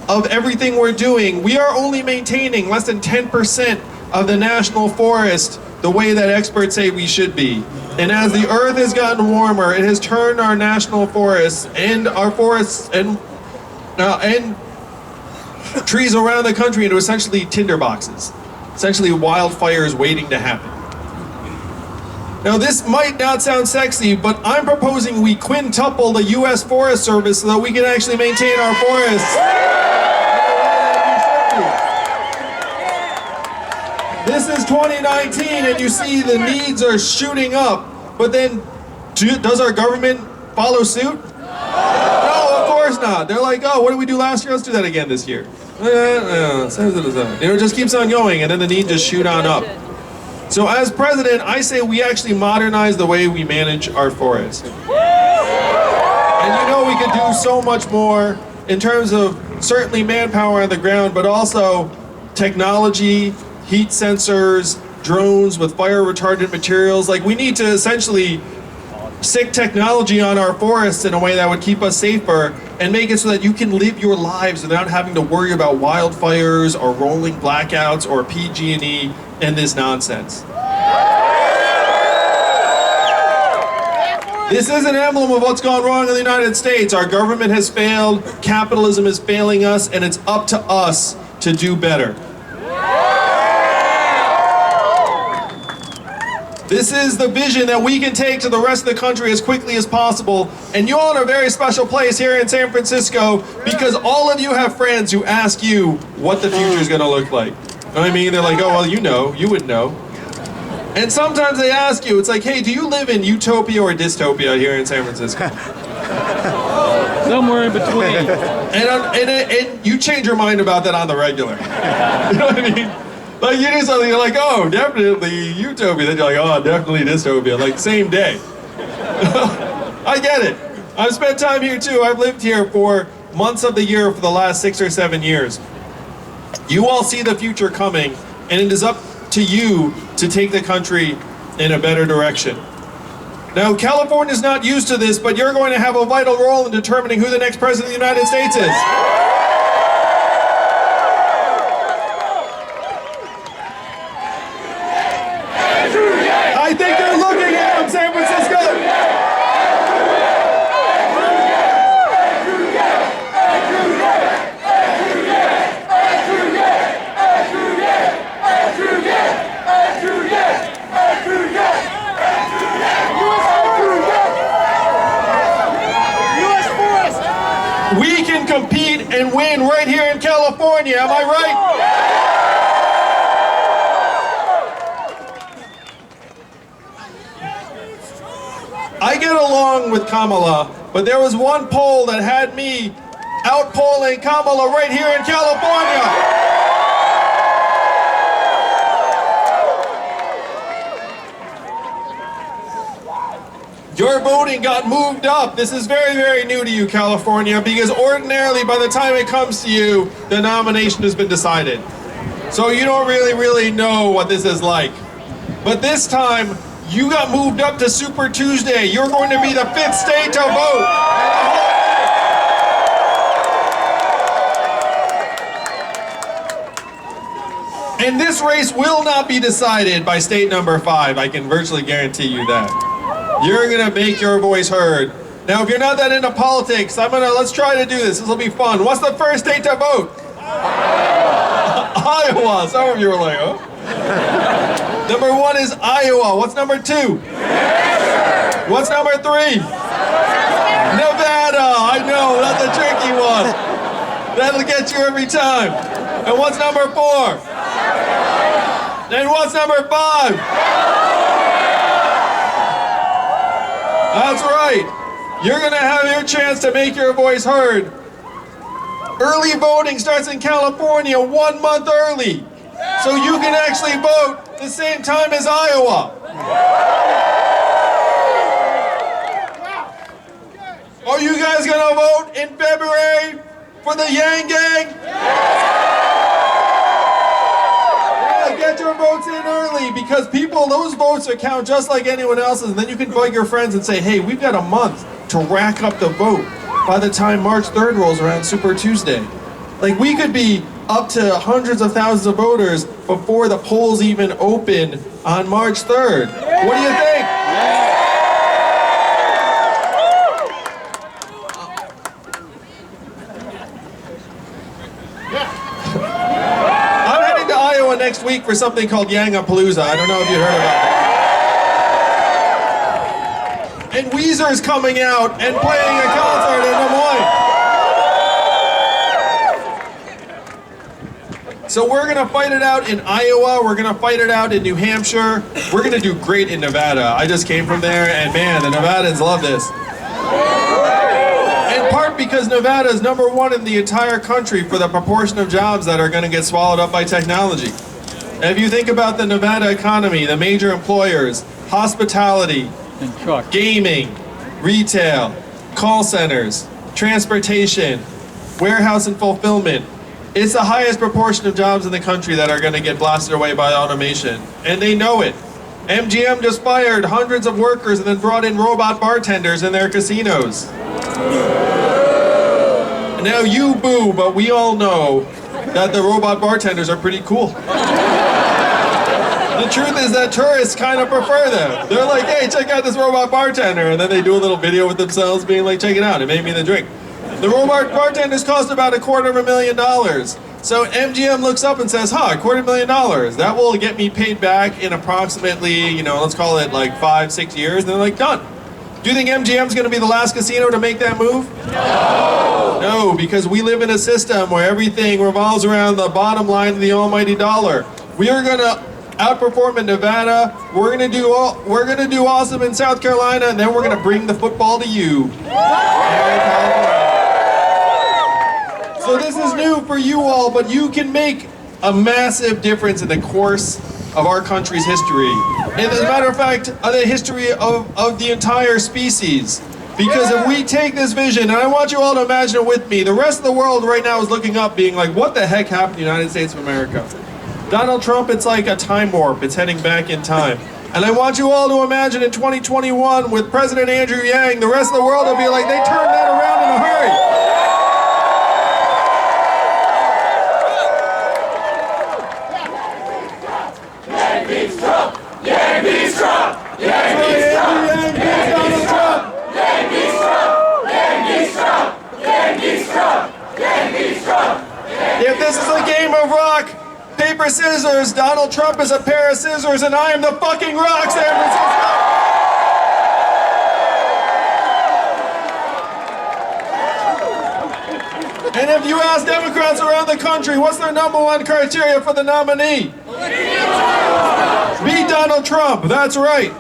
of everything we're doing. We are only maintaining less than 10% of the national forest the way that experts say we should be. And as the earth has gotten warmer, it has turned our national forests and trees around the country into essentially tinderboxes. Essentially wildfires waiting to happen. Now this might not sound sexy, but I'm proposing we quintuple the U.S. Forest Service so that we can actually maintain our forests. This is 2019 and you see the needs are shooting up, but then does our government follow suit? No, of course not. They're like, oh, what did we do last year? Let's do that again this year. It just keeps on going and then the needs just shoot on up. So as president, I say we actually modernize the way we manage our forests. And you know we could do so much more in terms of certainly manpower on the ground, but also technology, heat sensors, drones with fire retardant materials. Like we need to essentially stick technology on our forests in a way that would keep us safer and make it so that you can live your lives without having to worry about wildfires or rolling blackouts or PG&E and this nonsense. This is an emblem of what's gone wrong in the United States. Our government has failed, capitalism is failing us, and it's up to us to do better. This is the vision that we can take to the rest of the country as quickly as possible. And you're in a very special place here in San Francisco because all of you have friends who ask you what the future is going to look like. You know what I mean? They're like, oh, well, you would know. And sometimes they ask you, it's like, hey, do you live in utopia or dystopia here in San Francisco? Somewhere in between. And you change your mind about that on the regular. You know what I mean? Like you do something, you're like, oh, definitely utopia. Then you're like, oh, definitely dystopia. Like same day. I get it. I've spent time here too. I've lived here for months of the year for the last 6 or 7 years. You all see the future coming, and it is up to you to take the country in a better direction. Now, California's not used to this, but you're going to have a vital role in determining who the next president of the United States is. I think they're looking at him, San Francisco. We can compete and win right here in California, am I right? I get along with Kamala, but there was one poll that had me out-polling Kamala right here in California. Your voting got moved up. This is very, very new to you, California, because ordinarily by the time it comes to you, the nomination has been decided. So you don't really know what this is like. But this time, you got moved up to Super Tuesday. You're going to be the 5th state to vote. And this race will not be decided by state number 5. I can virtually guarantee you that. You're gonna make your voice heard. Now, if you're not that into politics, let's try to do this. This will be fun. What's the first state to vote? Iowa. Some of you were like, oh. Number 1 is Iowa. What's number 2? What's number 3? Nevada. I know, that's a tricky one. That'll get you every time. And what's number 4? And what's number 5? That's right. You're going to have your chance to make your voice heard. Early voting starts in California 1 month early. So you can actually vote the same time as Iowa. Are you guys going to vote in February for the Yang Gang? Get your votes in early because those votes count just like anyone else's, and then you can invite your friends and say, hey, we've got a month to rack up the vote by the time March 3rd rolls around, Super Tuesday. Like, we could be up to hundreds of thousands of voters before the polls even open on March 3rd. What do you think? Next week for something called Yang-a-Palooza. I don't know if you heard about it. And Weezer's coming out and playing a concert in Des Moines. So we're gonna fight it out in Iowa, we're gonna fight it out in New Hampshire, we're gonna do great in Nevada. I just came from there and man, the Nevadans love this. In part because Nevada is number 1 in the entire country for the proportion of jobs that are gonna get swallowed up by technology. If you think about the Nevada economy, the major employers, hospitality, gaming, retail, call centers, transportation, warehouse and fulfillment, it's the highest proportion of jobs in the country that are going to get blasted away by automation. And they know it. MGM just fired hundreds of workers and then brought in robot bartenders in their casinos. Now you boo, but we all know that the robot bartenders are pretty cool. The truth is that tourists kind of prefer them. They're like, hey, check out this robot bartender. And then they do a little video with themselves being like, check it out, it made me the drink. The robot bartenders cost about $250,000. So MGM looks up and says, $250,000. That will get me paid back in approximately, let's call it like 5-6 years. And they're like, done. Do you think MGM's going to be the last casino to make that move? No. No, because we live in a system where everything revolves around the bottom line of the almighty dollar. We are going to outperform in Nevada. We're going to do awesome in South Carolina, and then we're going to bring the football to you. So this is new for you all, but you can make a massive difference in the course of our country's history. And as a matter of fact, the history of the entire species. Because if we take this vision, and I want you all to imagine it with me, the rest of the world right now is looking up being like, what the heck happened to the United States of America? Donald Trump, it's like a time warp, it's heading back in time. And I want you all to imagine in 2021 with President Andrew Yang, the rest of the world will be like, they turned that around in a hurry. If this is a game of rock, paper, scissors, Donald Trump is a pair of scissors and I am the fucking rock, San Francisco! And if you ask Democrats around the country, what's their #1 criteria for the nominee? Beat Donald Trump, that's right.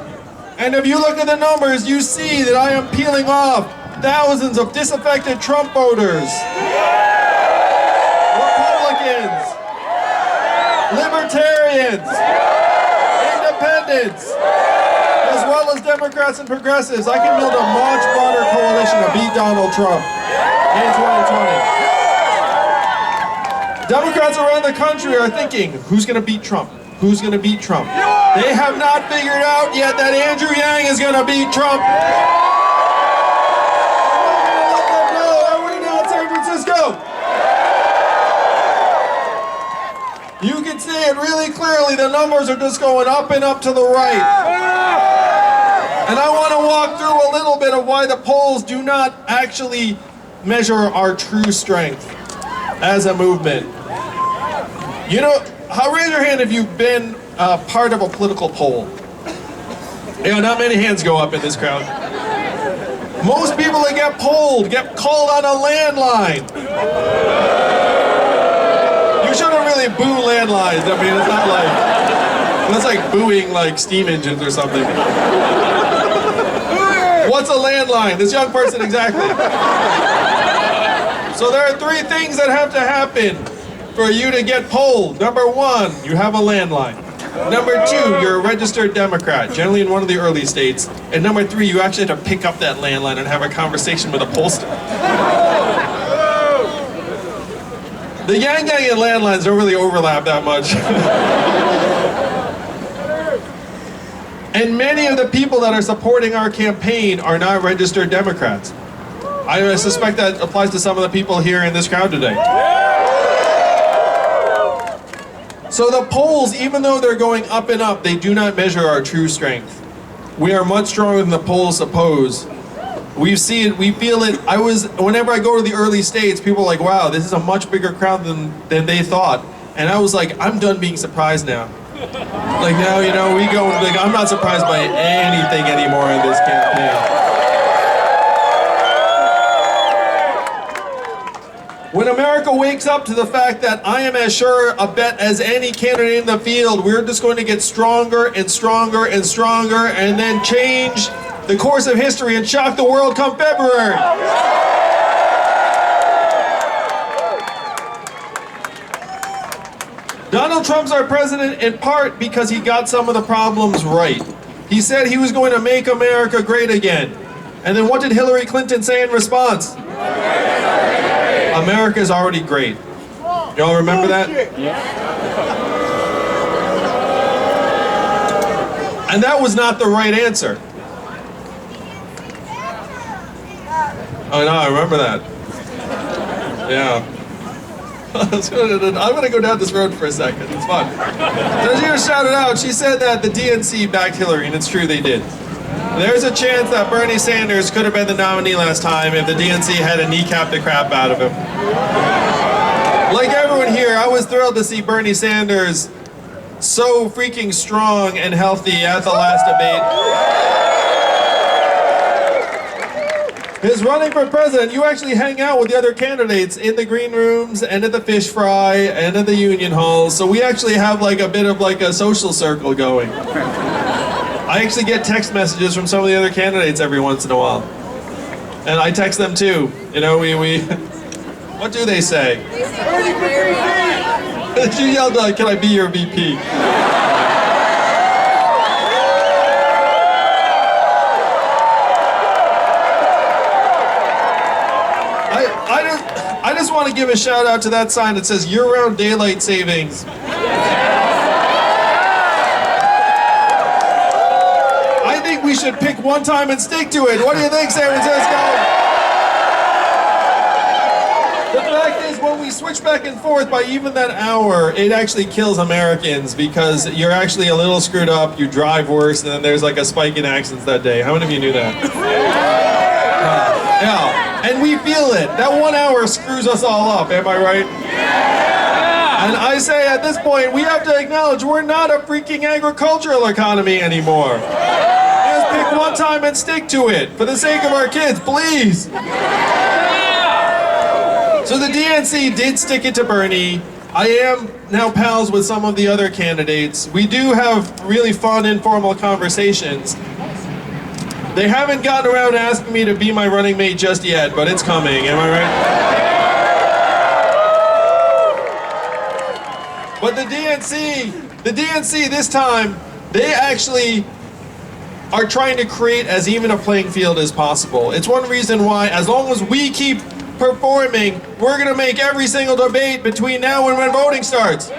And if you look at the numbers, you see that I am peeling off thousands of disaffected Trump voters. Republicans, libertarians, independents, as well as Democrats and progressives. I can build a much broader coalition to beat Donald Trump in 2020. Democrats around the country are thinking, who's going to beat Trump? Who's going to beat Trump? They have not figured out yet that Andrew Yang is going to beat Trump. Are we not San Francisco? You can see it really clearly. The numbers are just going up and up to the right. And I want to walk through a little bit of why the polls do not actually measure our true strength as a movement. Raise your hand if you've been part of a political poll. Not many hands go up in this crowd. Most people that get polled get called on a landline. You shouldn't really boo landlines. I mean, it's not like, that's like booing like steam engines or something. What's a landline? This young person, exactly. So there are 3 things that have to happen for you to get polled. Number 1, you have a landline. Number 2, you're a registered Democrat, generally in one of the early states. And number 3, you actually have to pick up that landline and have a conversation with a pollster. The Yang Gang and landlines don't really overlap that much. And many of the people that are supporting our campaign are not registered Democrats. I suspect that applies to some of the people here in this crowd today. So the polls, even though they're going up and up, they do not measure our true strength. We are much stronger than the polls suppose. We see it, we feel it. Whenever I go to the early states, people are like, wow, this is a much bigger crowd than they thought. And I was like, I'm done being surprised now. Like now, we go, like, I'm not surprised by anything anymore in this campaign. When America wakes up to the fact that I am as sure a bet as any candidate in the field, we're just going to get stronger and stronger and stronger and then change the course of history and shock the world come February. Donald Trump's our president in part because he got some of the problems right. He said he was going to make America great again. And then what did Hillary Clinton say in response? America's already great. Y'all remember that? And that was not the right answer. Oh no, I remember that. Yeah. I'm gonna go down this road for a second. It's fun. So she was shouted out. She said that the DNC backed Hillary, and it's true they did. There's a chance that Bernie Sanders could have been the nominee last time if the DNC had kneecapped the crap out of him. Like everyone here, I was thrilled to see Bernie Sanders so freaking strong and healthy at the last debate. His running for president, you actually hang out with the other candidates in the green rooms and at the fish fry and at the union halls. So we actually have like a bit of like a social circle going. I actually get text messages from some of the other candidates every once in a while. And I text them too. You know, we what do they say? They say very She yelled, can I be your VP? I just want to give a shout out to that sign that says year-round daylight savings. I think we should pick one time and stick to it. What do you think, San Francisco? The fact is, when we switch back and forth by even that hour, it actually kills Americans because you're actually a little screwed up, you drive worse, and then there's like a spike in accidents that day. How many of you knew that? Yeah. And we feel it. That 1 hour screws us all up, am I right? Yeah. And I say at this point, we have to acknowledge we're not a freaking agricultural economy anymore. Just pick one time and stick to it. For the sake of our kids, please. So the DNC did stick it to Bernie. I am now pals with some of the other candidates. We do have really fun, informal conversations. They haven't gotten around to asking me to be my running mate just yet, but it's coming, am I right? But the DNC this time, they actually are trying to create as even a playing field as possible. It's one reason why, as long as we keep performing, we're gonna make every single debate between now and when voting starts.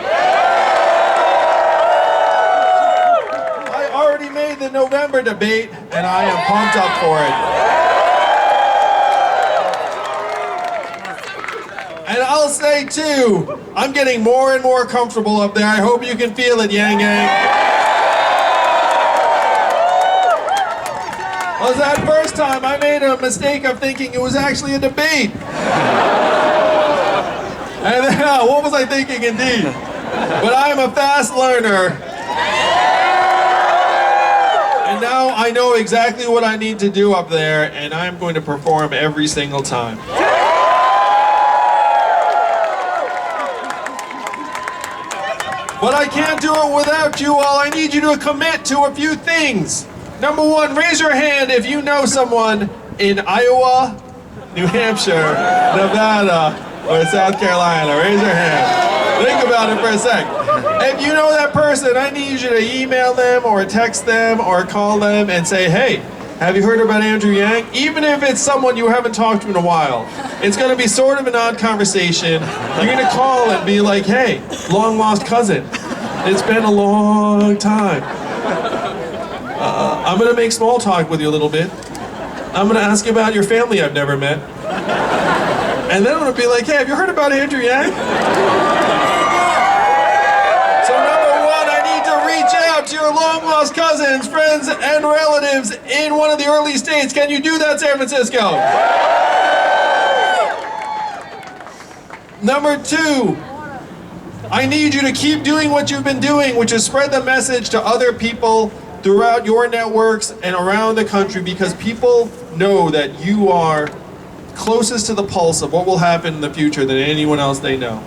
Made the November debate, and I am pumped up for it. And I'll say too, I'm getting more and more comfortable up there. I hope you can feel it, Yang Yang. Was that first time I made a mistake of thinking it was actually a debate. And then, what was I thinking indeed? But I'm a fast learner. And now I know exactly what I need to do up there, and I'm going to perform every single time. But I can't do it without you all. I need you to commit to a few things. Number one, raise your hand if you know someone in Iowa, New Hampshire, Nevada, or South Carolina. Raise your hand. Think about it for a sec. If you know that person, I need you to email them or text them or call them and say, hey, have you heard about Andrew Yang? Even if it's someone you haven't talked to in a while. It's going to be sort of an odd conversation. You're going to call and be like, hey, long lost cousin. It's been a long time. I'm going to make small talk with you a little bit. I'm going to ask you about your family I've never met. And then I'm going to be like, hey, have you heard about Andrew Yang? So number one, I need to reach out to your long-lost cousins, friends, and relatives in one of the early states. Can you do that, San Francisco? Number two, I need you to keep doing what you've been doing, which is spread the message to other people throughout your networks and around the country, because people know that you are closest to the pulse of what will happen in the future than anyone else they know.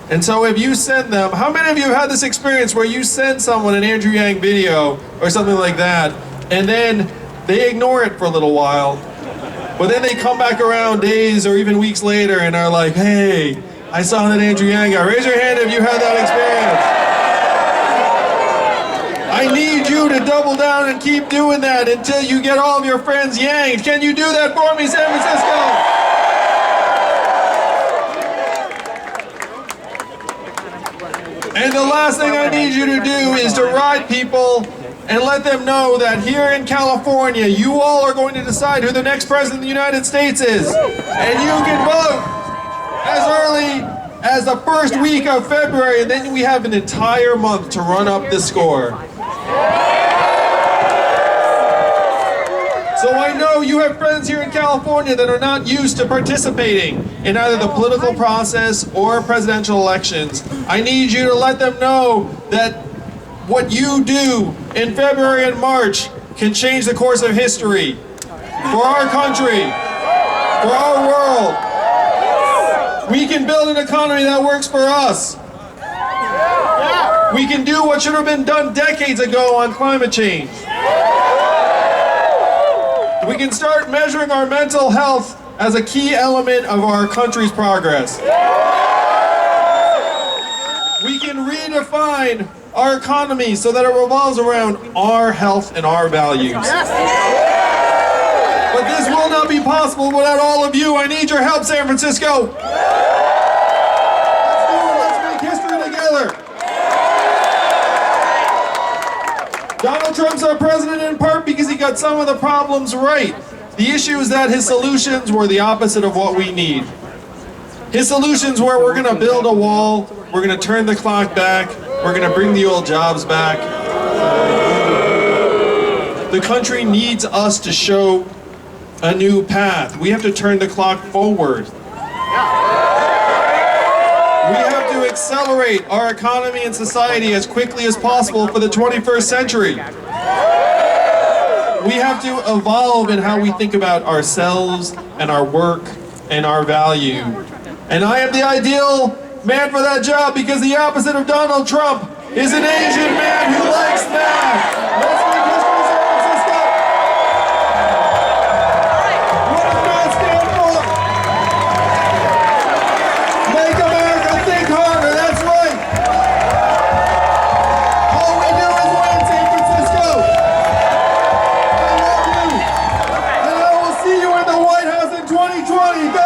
And so if you send them, how many of you have had this experience where you send someone an Andrew Yang video or something like that, and then they ignore it for a little while, but then they come back around days or even weeks later and are like, hey, I saw that Andrew Yang guy. Raise your hand if you had that experience. I need you to double down and keep doing that until you get all of your friends Yang. Can you do that for me, San Francisco? And the last thing I need you to do is to ride people and let them know that here in California, you all are going to decide who the next president of the United States is. And you can vote as early as the first week of February, and then we have an entire month to run up the score. So I know you have friends here in California that are not used to participating in either the political process or presidential elections. I need you to let them know that what you do in February and March can change the course of history for our country, for our world. We can build an economy that works for us. We can do what should have been done decades ago on climate change. We can start measuring our mental health as a key element of our country's progress. We can redefine our economy so that it revolves around our health and our values. But this will not be possible without all of you. I need your help, San Francisco. Let's do it. Let's make history together. Donald Trump's our president in part because he got some of the problems right. The issue is that his solutions were the opposite of what we need. His solutions were we're going to build a wall, we're going to turn the clock back, we're going to bring the old jobs back. The country needs us to show a new path. We have to turn the clock forward. We have to accelerate our economy and society as quickly as possible for the 21st century. We have to evolve in how we think about ourselves and our work and our value. And I am the ideal man for that job because the opposite of Donald Trump is an Asian man who likes math. Let's make history, San Francisco. What does math stand for? Make America think harder, that's right. All we do is win, San Francisco. I love you. And I will see you in the White House in 2020.